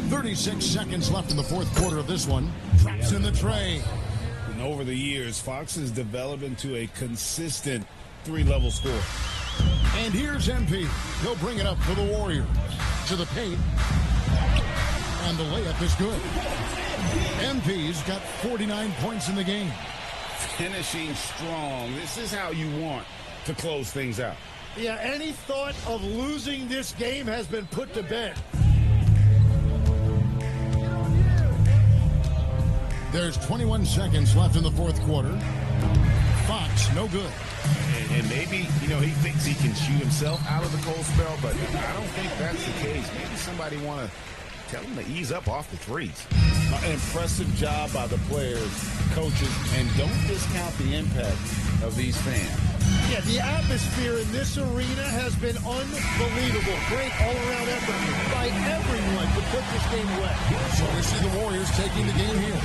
36 seconds left in the fourth quarter of this one. Traps in the tray. And over the years, Fox has developed into a consistent 3-level scorer. And here's MP. He'll bring it up for the Warriors. To the paint. And the layup is good. MP's got 49 points in the game. Finishing strong. This is how you want to close things out. Yeah, any thought of losing this game has been put to bed. There's 21 seconds left in the fourth quarter. Fox, no good. And maybe, he thinks he can shoot himself out of the cold spell, but I don't think that's the case. Maybe somebody want to tell him to ease up off the threes. An impressive job by the players, coaches, and don't discount the impact of these fans. Yeah, the atmosphere in this arena has been unbelievable. Great all-around effort by everyone to put this game away. So we see the Warriors taking the game here.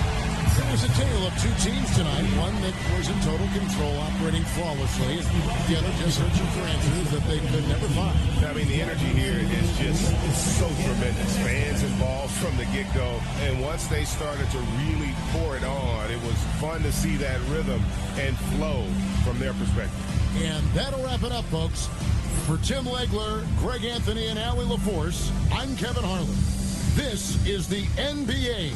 It was a tale of 2 teams tonight. One that was in total control, operating flawlessly. The other just searching for answers that they could never find. I mean, the energy here is just so tremendous. Fans involved from the get-go. And once they started to really pour it on, it was fun to see that rhythm and flow from their perspective. And that'll wrap it up, folks. For Tim Legler, Greg Anthony, and Allie LaForce, I'm Kevin Harlan. This is the NBA.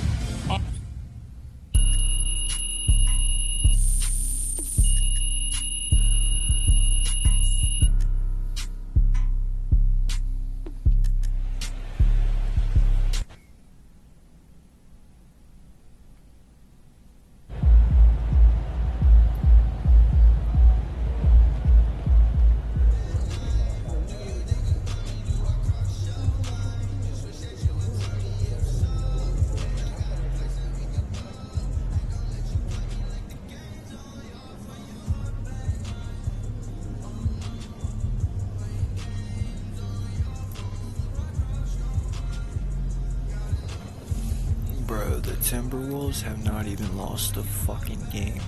Timberwolves have not even lost a fucking game.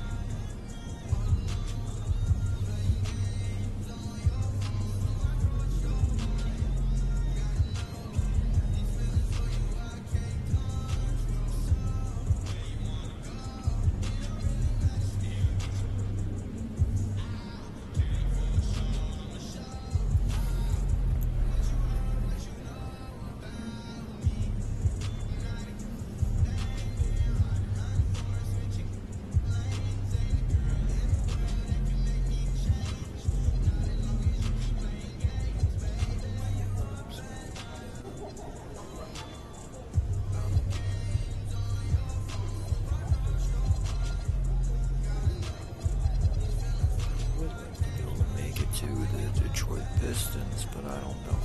To the Detroit Pistons, but I don't know.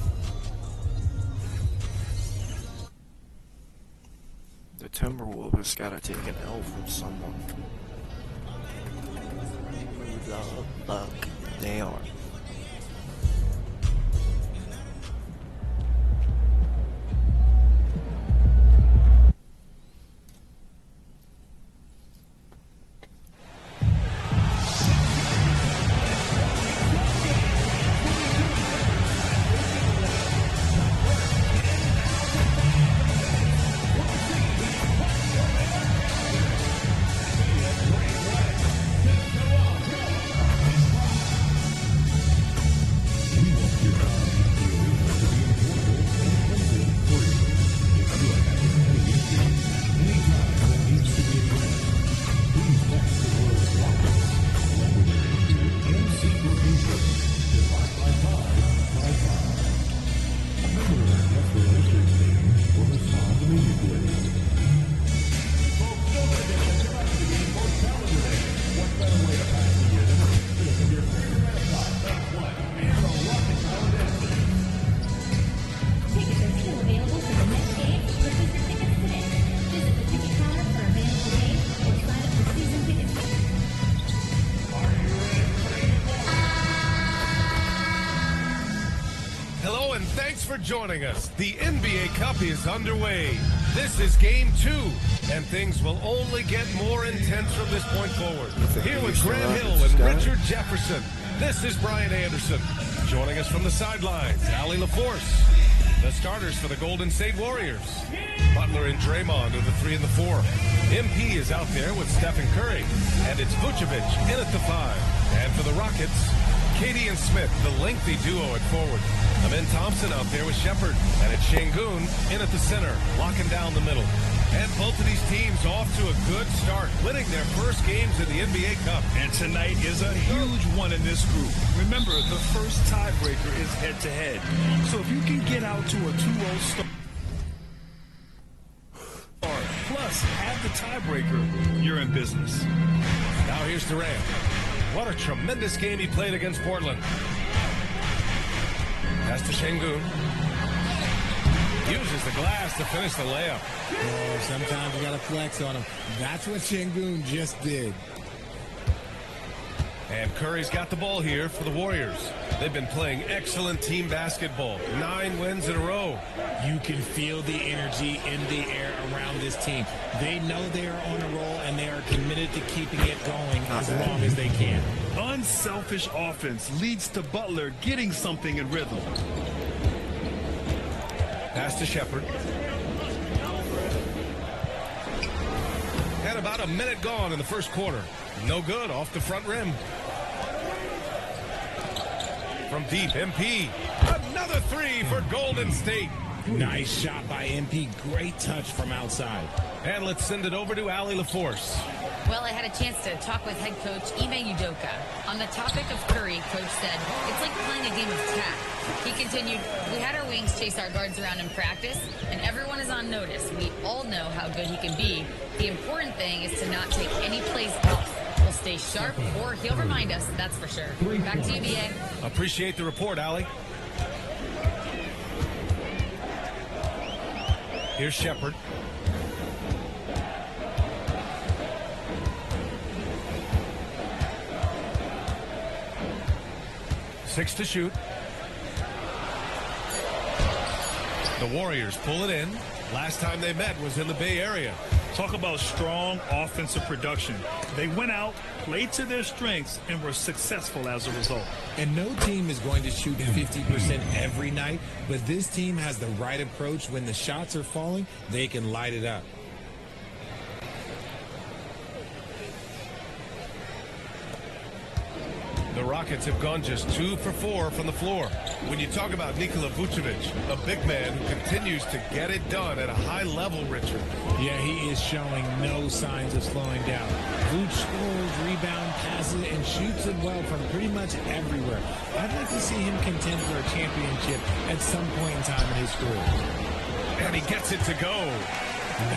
The Timberwolves gotta take an L from someone. Who the fuck they are. For joining us. The NBA Cup is underway. This is game 2, and things will only get more intense from this point forward. Here with Grant Hill and Richard Jefferson, this is Brian Anderson. Joining us from the sidelines, Allie LaForce. The starters for the Golden State Warriors. Butler and Draymond are the 3 and the 4. MP is out there with Stephen Curry, and it's Vucevic in at the 5. And for the Rockets, Katie and Smith, the lengthy duo at forward. Amen Thompson out there with Shepard, and it's Şengün in at the center, locking down the middle. And both of these teams off to a good start, winning their first games in the NBA Cup. And tonight is a huge one in this group. Remember, the first tiebreaker is head-to-head. So if you can get out to a 2-0 start, plus have the tiebreaker, you're in business. Now here's Durant. What a tremendous game he played against Portland. Pass to Şengün. Uses the glass to finish the layup. Oh, sometimes you got to flex on him. That's what Şengün just did. And Curry's got the ball here for the Warriors. They've been playing excellent team basketball. 9 wins in a row. You can feel the energy in the air around this team. They know they are on a roll, and they are committed to keeping it going as long as they can. Unselfish offense leads to Butler getting something in rhythm. Pass to Shepard. And about a minute gone in the first quarter. No good off the front rim. From deep, MP. Another 3 for Golden State. Nice shot by MP. Great touch from outside. And let's send it over to Allie LaForce. Well, I had a chance to talk with head coach Ime Udoka. On the topic of Curry, coach said, it's like playing a game of tag. He continued, we had our wings chase our guards around in practice, and everyone is on notice. We all know how good he can be. The important thing is to not take any plays off. We'll stay sharp, or he'll remind us, that's for sure. Back to you, BA. Appreciate the report, Allie. Here's Shepard. Six to shoot. The Warriors pull it in. Last time they met was in the Bay Area. Talk about strong offensive production. They went out, played to their strengths, and were successful as a result. And no team is going to shoot 50% every night, but this team has the right approach. When the shots are falling, they can light it up. The Rockets have gone just 2 for 4 from the floor. When you talk about Nikola Vucevic, a big man who continues to get it done at a high level, Richard. Yeah, he is showing no signs of slowing down. Vooch scores, rebound, passes, and shoots it well from pretty much everywhere. I'd like to see him contend for a championship at some point in time in his career. And he gets it to go.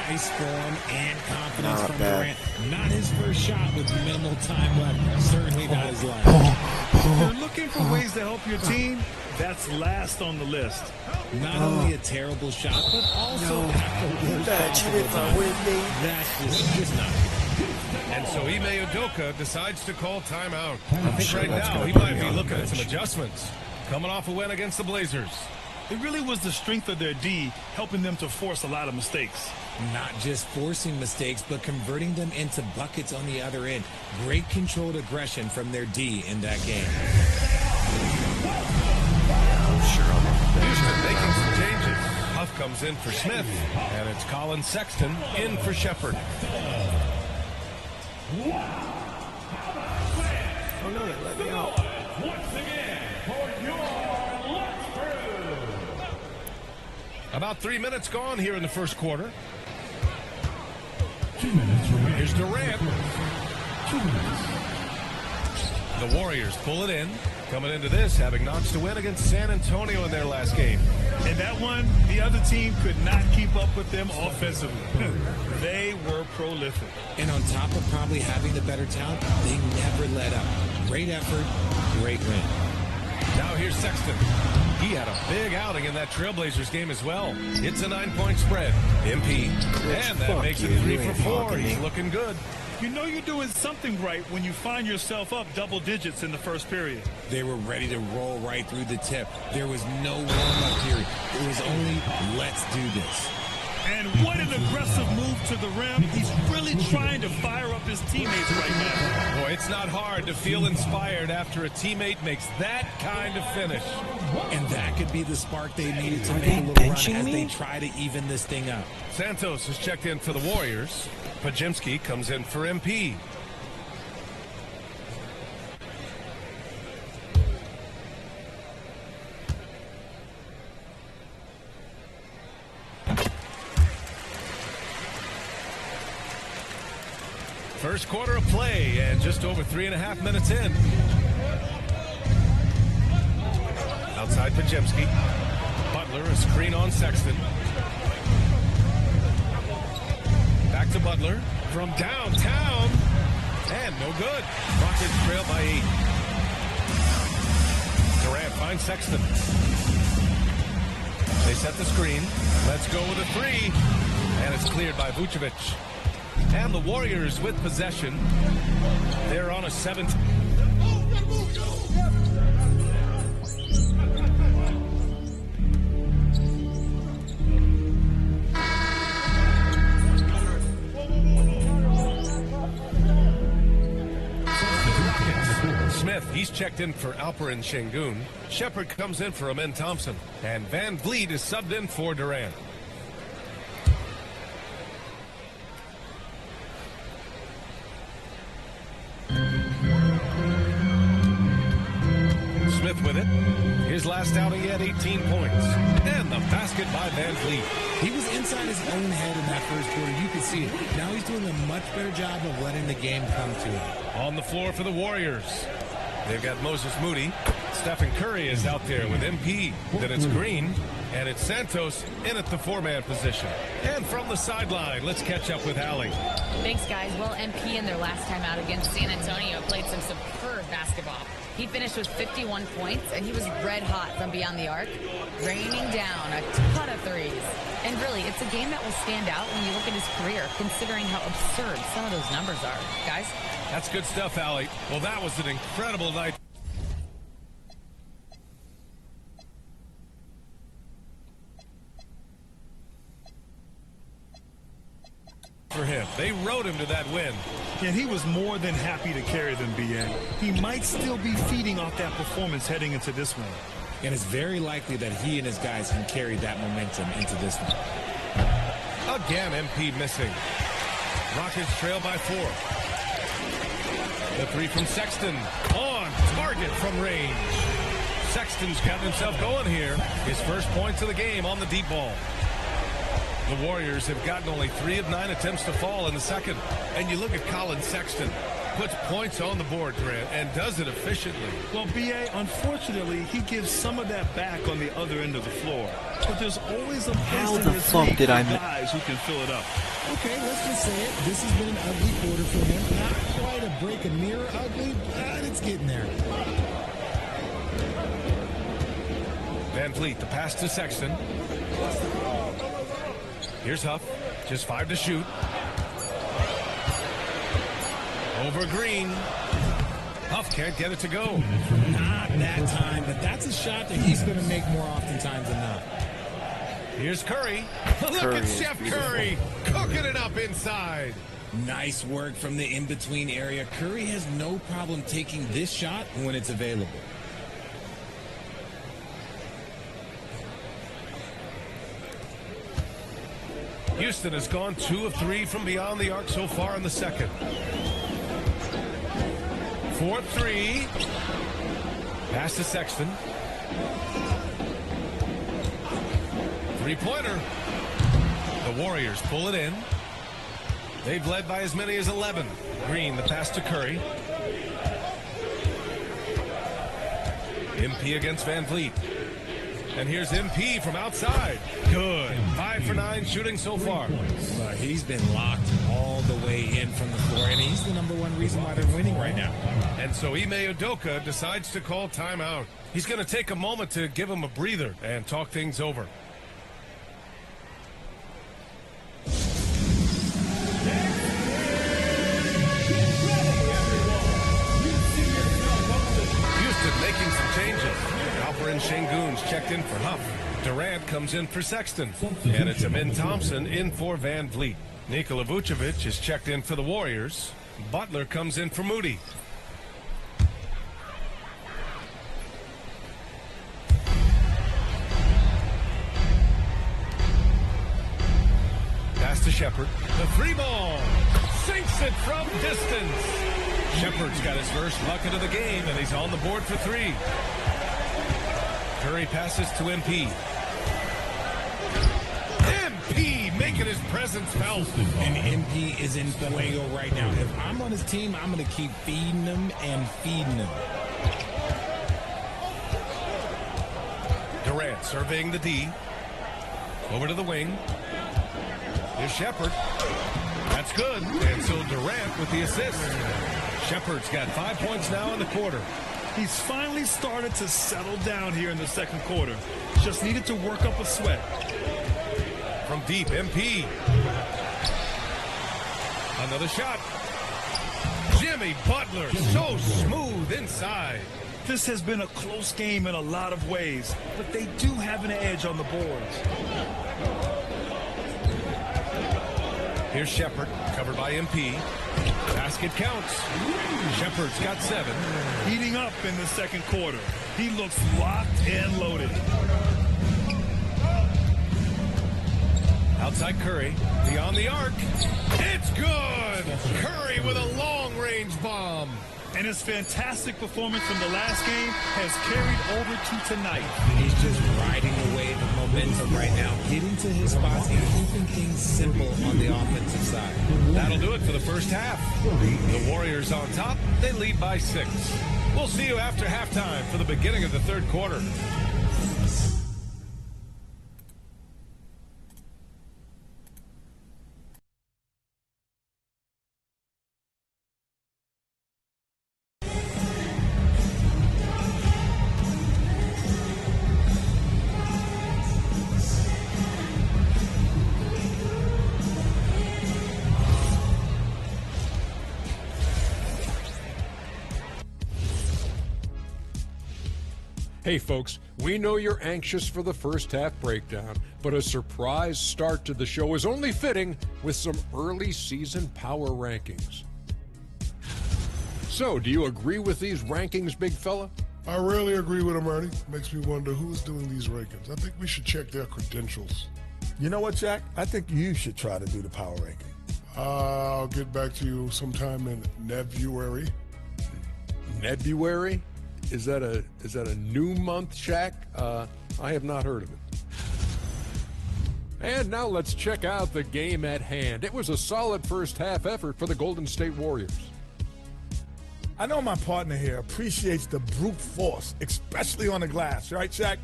Nice form and confidence Not from bad. Durant. Not his first shot with minimal time left. Certainly not his last. If you're looking for ways to help your team, that's last on the list. Not only a terrible shot, but also that's just not good. And so Ime Udoka decides to call timeout. I think sure right that's now gonna he put might me be on the looking at some bench. adjustments. Coming off a win against the Blazers. It really was the strength of their D helping them to force a lot of mistakes. Not just forcing mistakes, but converting them into buckets on the other end. Great controlled aggression from their D in that game. Houston making some changes. Huff comes in for Smith, and it's Colin Sexton in for Shepherd. Oh no, they let me out. Once again, for your Let's Brew. About 3 minutes gone here in the first quarter. 2 minutes remaining. Here's Durant. 2 minutes. The Warriors pull it in. Coming into this, having notched a win against San Antonio in their last game. And that one, the other team could not keep up with them offensively. They were prolific. And on top of probably having the better talent, they never let up. Great effort, great win. Now here's Sexton. He had a big outing in that Trailblazers game as well. It's a 9-point spread. MP. And that makes it 3 for 4. He's looking good. You know you're doing something right when you find yourself up double digits in the first period. They were ready to roll right through the tip. There was no warm-up period. It was only, let's do this. And what an aggressive move to the rim. He's really trying to fire up his teammates right now. Boy, it's not hard to feel inspired after a teammate makes that kind of finish. And that could be the spark they needed to make a little run as they try to even this thing up. Santos has checked in for the Warriors. Pajimski comes in for MP. First quarter of play and just over 3.5 minutes in. Outside Pajimski. Butler, a screen on Sexton. Back to Butler from downtown. And no good. Rockets trail by 8. Durant finds Sexton. They set the screen. Let's go with a 3. And it's cleared by Vucevic. And the Warriors with possession. They're on a 7th. Smith, he's checked in for Alperen Şengün. Shepherd comes in for Amen Thompson. And Van Vliet is subbed in for Durant. Smith with it. His last outing, he had 18 points. And the basket by Van Vliet. He was inside his own head in that first quarter. You could see it. Now he's doing a much better job of letting the game come to him. On the floor for the Warriors. They've got Moses Moody. Stephen Curry is out there with MP. Then it's Green. And it's Santos in at the 4-man position. And from the sideline, let's catch up with Allie. Thanks, guys. Well, MP in their last time out against San Antonio played some superb basketball. He finished with 51 points, and he was red hot from beyond the arc, raining down a ton of threes. And really, it's a game that will stand out when you look at his career, considering how absurd some of those numbers are. Guys? That's good stuff, Allie. Well, that was an incredible night. for him. They rode him to that win. And he was more than happy to carry them, BA. He might still be feeding off that performance heading into this one. And it's very likely that he and his guys can carry that momentum into this one. Again, MP missing. Rockets trail by 4. The 3 from Sexton. On target from range. Sexton's got himself going here. His first points of the game on the deep ball. The Warriors have gotten only 3 of 9 attempts to fall in the second. And you look at Colin Sexton. Puts points on the board, Grant, and does it efficiently. Well, B.A., unfortunately, he gives some of that back on the other end of the floor. But there's always a place in this league for guys who can fill it up. Okay, let's just say it. This has been an ugly quarter for him. Not quite a break a mirror ugly, but it's getting there. Van Vliet, the pass to Sexton. Here's Huff. Just 5 to shoot. Over Green. Huff can't get it to go. Not that time, but that's a shot that he's going to make more oftentimes than not. Here's Curry. Look at Chef Curry cooking it up inside. Nice work from the in-between area. Curry has no problem taking this shot when it's available. Houston has gone 2 of 3 from beyond the arc so far in the second. 4-3. Pass to Sexton. 3-pointer. The Warriors pull it in. They've led by as many as 11. Green, the pass to Curry. MP against Van Vliet. And here's MP from outside. Good. 5 for 9 shooting so far. He's been locked all the way in from the floor, and he's the #1 reason why they're winning right now. And so Ime Udoka decides to call timeout. He's going to take a moment to give him a breather and talk things over. Houston making some changes. Alperen Sengun's checked in for Huff. Durant comes in for Sexton. And it's Amin Thompson in for Van Vliet. Nikola Vucevic is checked in for the Warriors. Butler comes in for Moody. Pass to Shepard. The 3 ball. Sinks it from distance. Shepard's got his first bucket of the game, and he's on the board for 3. Curry passes to MP. MP making his presence felt. And MP is in fuego right now. If I'm on his team, I'm going to keep feeding him and feeding him. Durant surveying the D. Over to the wing. Here's Shepard. That's good. And so Durant with the assist. Shepard's got 5 points now in the quarter. He's finally started to settle down here in the second quarter. Just needed to work up a sweat. From deep, MP. Another shot. Jimmy Butler, so smooth inside. This has been a close game in a lot of ways, but they do have an edge on the boards. Here's Shepard, covered by MP. Basket counts. Shepard's got 7. Heating up in the second quarter. He looks locked and loaded. Outside Curry, beyond the arc. It's good! Curry with a long-range bomb. And his fantastic performance from the last game has carried over to tonight. He's just riding away the momentum right now, getting to his spots and keeping things simple on the offensive side. That'll do it for the first half. The Warriors on top. They lead by 6. We'll see you after halftime for the beginning of the third quarter. Hey folks, we know you're anxious for the first half breakdown, but a surprise start to the show is only fitting with some early season power rankings. So, do you agree with these rankings, big fella? I rarely agree with them, Ernie. Makes me wonder who's doing these rankings. I think we should check their credentials. You know what, Jack? I think you should try to do the power ranking. I'll get back to you sometime in Nebuary. Nebuary? Is that a new month, Shaq? I have not heard of it. And now let's check out the game at hand. It was a solid first half effort for the Golden State Warriors. I know my partner here appreciates the brute force, especially on the glass, right, Shaq?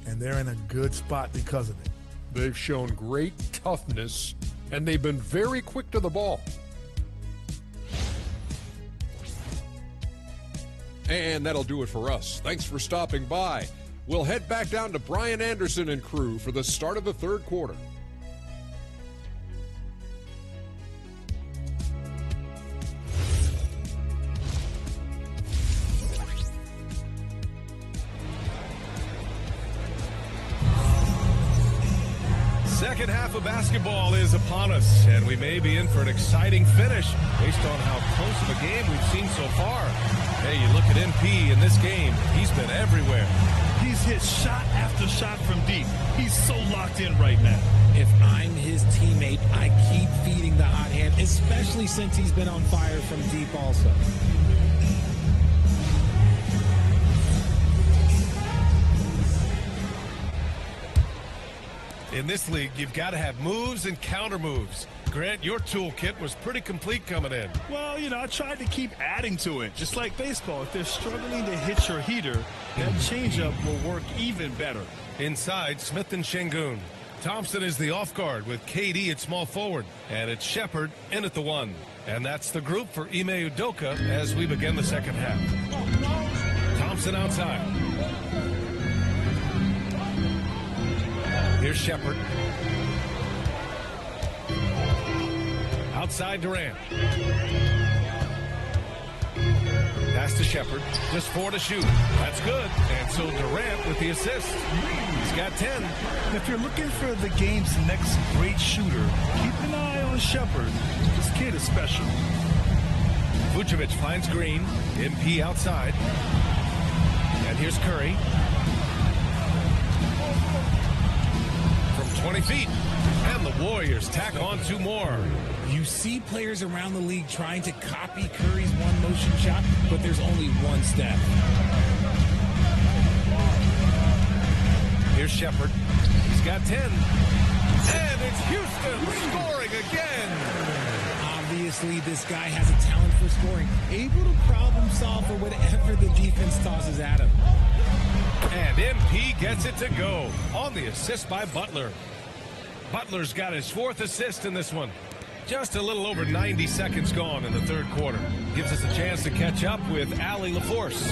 And they're in a good spot because of it. They've shown great toughness, and they've been very quick to the ball. And that'll do it for us. Thanks for stopping by. We'll head back down to Brian Anderson and crew for the start of the third quarter. Second half of basketball is upon us, and we may be in for an exciting finish based on how close of a game we've seen so far. Hey, you look at MP in this game, he's been everywhere. He's hit shot after shot from deep. He's so locked in right now. If I'm his teammate, I keep feeding the hot hand, especially since he's been on fire from deep also. In this league, you've got to have moves and counter moves. Grant, your toolkit was pretty complete coming in. Well, I tried to keep adding to it. Just like baseball, if they're struggling to hit your heater, that changeup will work even better. Inside, Smith and Şengün. Thompson is the off guard with KD at small forward. And it's Shepard in at the 1. And that's the group for Ime Udoka as we begin the second half. Thompson outside. Here's Shepard. Outside Durant. Pass to Shepard. Just 4 to shoot. That's good. And so Durant with the assist. He's got 10. If you're looking for the game's next great shooter, keep an eye on Shepard. This kid is special. Vucevic finds Green. MP outside. And here's Curry. From 20 feet. And the Warriors tack on 2 more. You see players around the league trying to copy Curry's one-motion shot, but there's only one step. Here's Shepard. He's got 10. And it's Houston scoring again. Obviously, this guy has a talent for scoring, able to problem solve for whatever the defense tosses at him. And MP gets it to go on the assist by Butler. Butler's got his 4th assist in this one. Just a little over 90 seconds gone in the third quarter. Gives us a chance to catch up with Allie LaForce.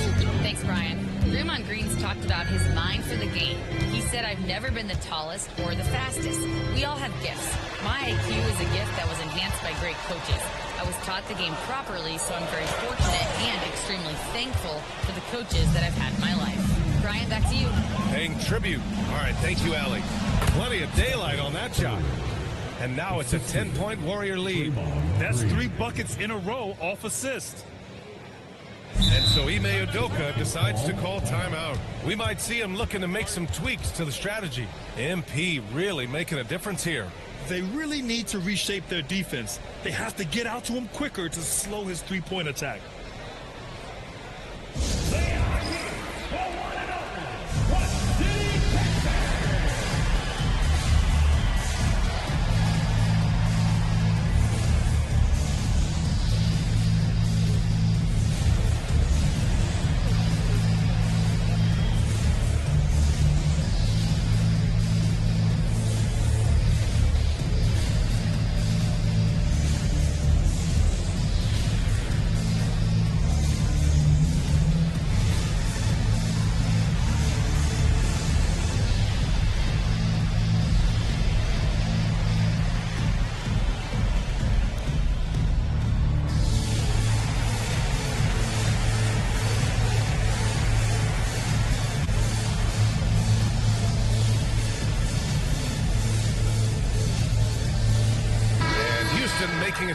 Thanks, Brian. Draymond Green's talked about his mind for the game. He said, I've never been the tallest or the fastest. We all have gifts. My IQ is a gift that was enhanced by great coaches. I was taught the game properly, so I'm very fortunate and extremely thankful for the coaches that I've had in my life. Brian, back to you. Paying tribute. All right, thank you, Allie. Plenty of daylight on that shot. And now it's a 10-point Warrior lead. That's 3 buckets in a row off assist. And so Ime Udoka decides to call timeout. We might see him looking to make some tweaks to the strategy. MP really making a difference here. They really need to reshape their defense. They have to get out to him quicker to slow his three-point attack.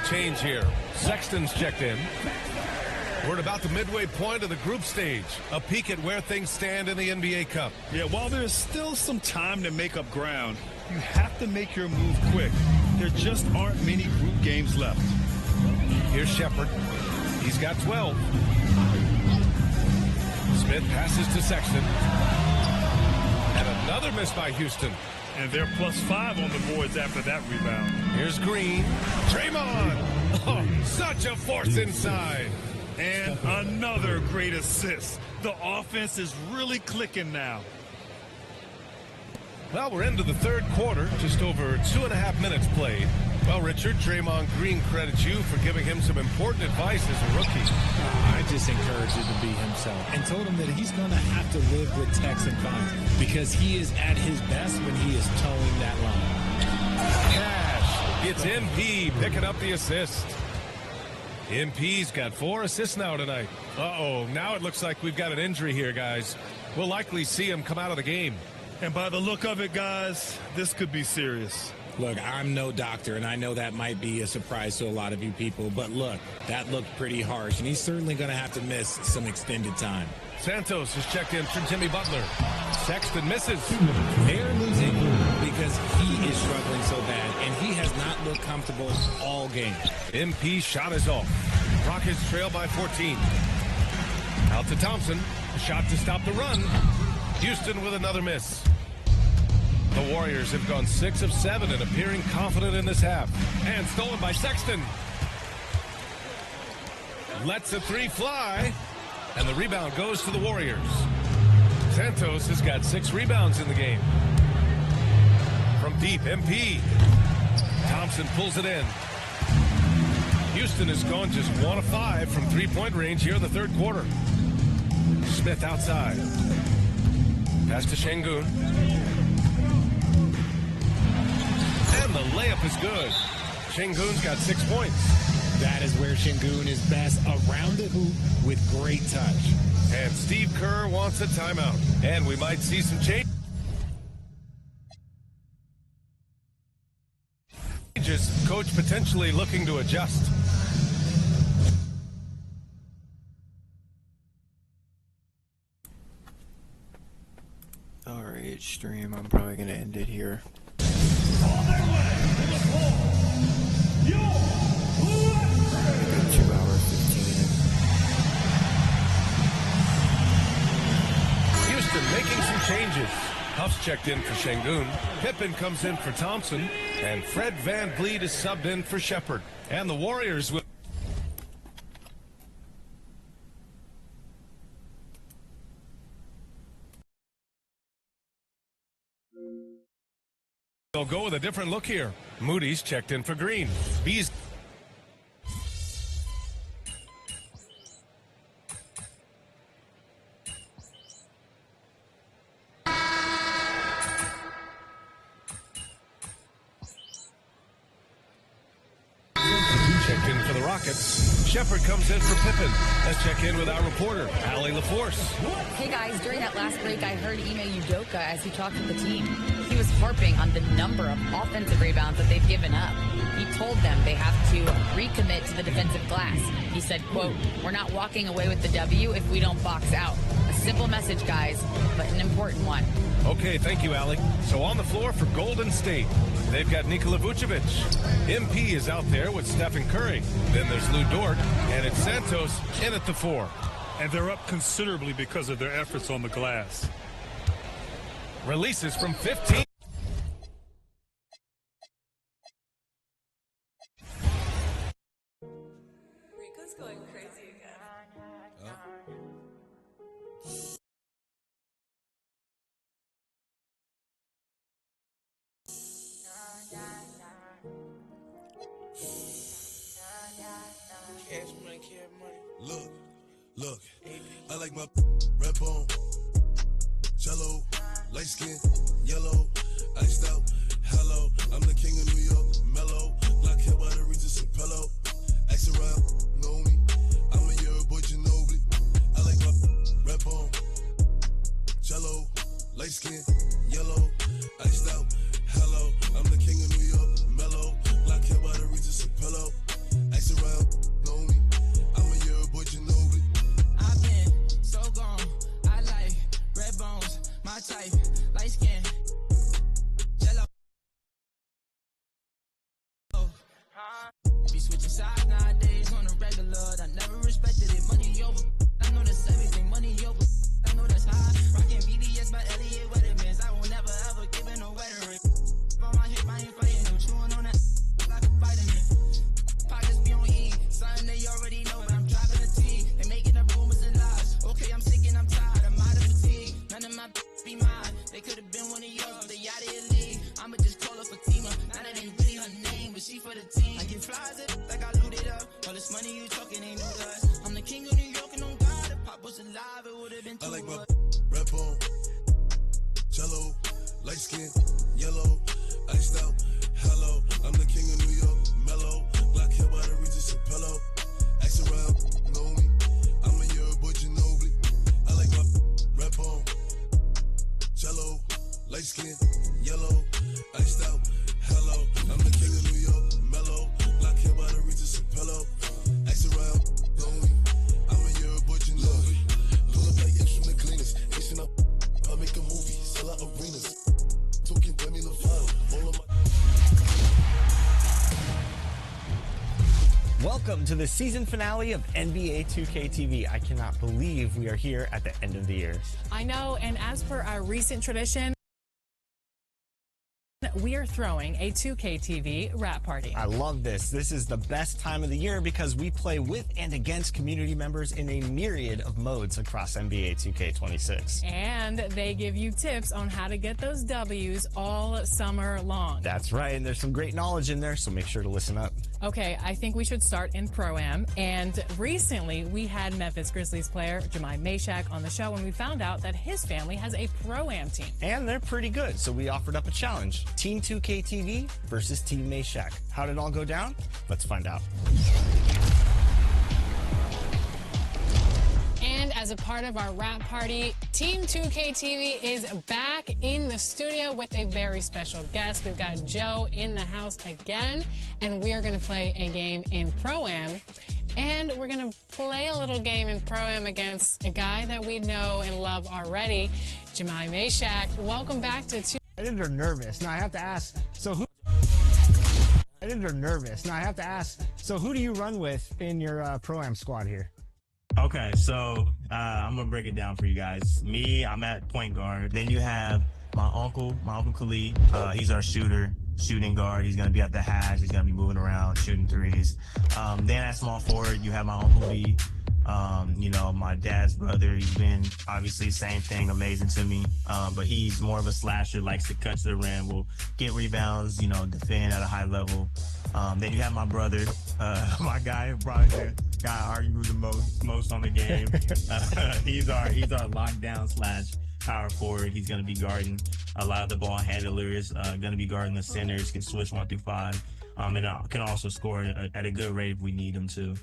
change here. Sexton's checked in. We're at about the midway point of the group stage. A peek at where things stand in the NBA Cup. Yeah, while there's still some time to make up ground, you have to make your move quick. There just aren't many group games left. Here's Shepherd. He's got 12. Smith passes to Sexton. And another miss by Houston. And they're +5 on the boards after that rebound. Here's Green. Draymond. Oh, such a force inside. And another great assist. The offense is really clicking now. Well, we're into the third quarter, just over 2.5 minutes played. Well, Richard, Draymond Green credits you for giving him some important advice as a rookie. I just encouraged him to be himself and told him that he's going to have to live with Tex and Fonz because he is at his best when he is towing that line. Cash. It's MP picking up the assist. MP's got 4 assists now tonight. Uh-oh, now it looks like we've got an injury here, guys. We'll likely see him come out of the game. And by the look of it, guys, this could be serious. Look, I'm no doctor, and I know that might be a surprise to a lot of you people, but look, that looked pretty harsh, and he's certainly going to have to miss some extended time. Santos has checked in for Jimmy Butler. Sexton misses. They're losing because he is struggling so bad, and he has not looked comfortable all game. MP shot is off. Rockets trail by 14. Out to Thompson. A shot to stop the run. Houston with another miss. The Warriors have gone 6 of 7 and appearing confident in this half. And stolen by Sexton. Lets a 3 fly. And the rebound goes to the Warriors. Santos has got 6 rebounds in the game. From deep, MP. Thompson pulls it in. Houston has gone just 1 of 5 from 3-point range here in the third quarter. Smith outside. Pass to Şengün. And the layup is good. Şengün's got 6 points. That is where Şengün is best, around the hoop with great touch. And Steve Kerr wants a timeout. And we might see some changes. Coach potentially looking to adjust. Alright, stream, I'm probably going to end it here. Houston making some changes. Huff's checked in for Şengün. Pippen comes in for Thompson. And Fred VanVleet is subbed in for Shepherd. And the Warriors will... They'll go with a different look here. Moody's checked in for Green. B's... Checked in for the Rockets. Shepherd comes in for Pippen. Let's check in with our reporter, Allie LaForce. Hey guys, during that last break, I heard Ime Udoka as he talked with the team. He was harping on the number of offensive rebounds that they've given up. He told them they have to recommit to the defensive glass. He said, quote, "We're not walking away with the W if we don't box out." A simple message, guys, but an important one. Okay, thank you, Allie. So on the floor for Golden State, they've got Nikola Vucevic. MP is out there with Stephen Curry. Then there's Lou Dort, and it's Santos in at the 4. And they're up considerably because of their efforts on the glass. Releases from 15. Rico's going crazy again. Look, I like my red bone, jello, light skin, yellow, iced out, hello. I'm the king of New York, mellow, black hair by the Regis and pillow. Ask around, know me, I'm a year boy Ginobili. I like my red bone, jello, light skin, yellow, iced out, hello. I'm the king of New York, mellow, black hair by the Regis and pillow. I like my red bone, jello, light skin, yellow, iced out, hello. I'm the king of New York, mellow. Black hair by the Regis Pillow. Ask around, know me. I'm a year boy, Ginobili. I like my red bone, jello, light skin, yellow, iced out, hello. I'm the king of New York, mellow. Black hair by the Regis Pillow. Ask around, know me. I'm a year boy, Ginobili. Pull up like H from the cleaners. Asian up, I make a movie, sell out arenas. Talking Demi Lovato, all of my. Welcome to the season finale of NBA 2K TV. I cannot believe we are here at the end of the year. I know, and as per our recent tradition, we are throwing a 2K TV wrap party. I love this. This is the best time of the year because we play with and against community members in a myriad of modes across NBA 2K26. And they give you tips on how to get those W's all summer long. That's right, and there's some great knowledge in there, so make sure to listen up. Okay, I think we should start in Pro-Am. And recently, we had Memphis Grizzlies player Jemai Meshack on the show, and we found out that his family has a Pro-Am team. And they're pretty good, so we offered up a challenge. Team 2K TV versus Team Meshack. How did it all go down? Let's find out. And as a part of our wrap party, Team 2K TV is back in the studio with a very special guest. We've got Joe in the house again, and we are going to play a game in Pro-Am. And we're going to play a little game in Pro-Am against a guy that we know and love already, Jemai Meshack. Welcome back to They're nervous. Now I have to ask, so who? They're nervous. Now I have to ask, so who do you run with in your Pro-Am squad here? Okay, so I'm gonna break it down for you guys. Me, I'm at point guard. Then you have my uncle Khalid. He's our shooting guard. He's gonna be at the hash. He's gonna be moving around, shooting threes. Then at small forward, you have my Uncle B. You know, my dad's brother. He's been obviously same thing, amazing to me. But he's more of a slasher, likes to cut to the rim, will get rebounds, you know, defend at a high level. Then you have my brother, my guy, probably the guy I argue the most on the game. He's our lockdown / power forward. He's going to be guarding a lot of the ball handlers, going to be guarding the centers, can switch 1 through 5, and can also score at a good rate if we need him to.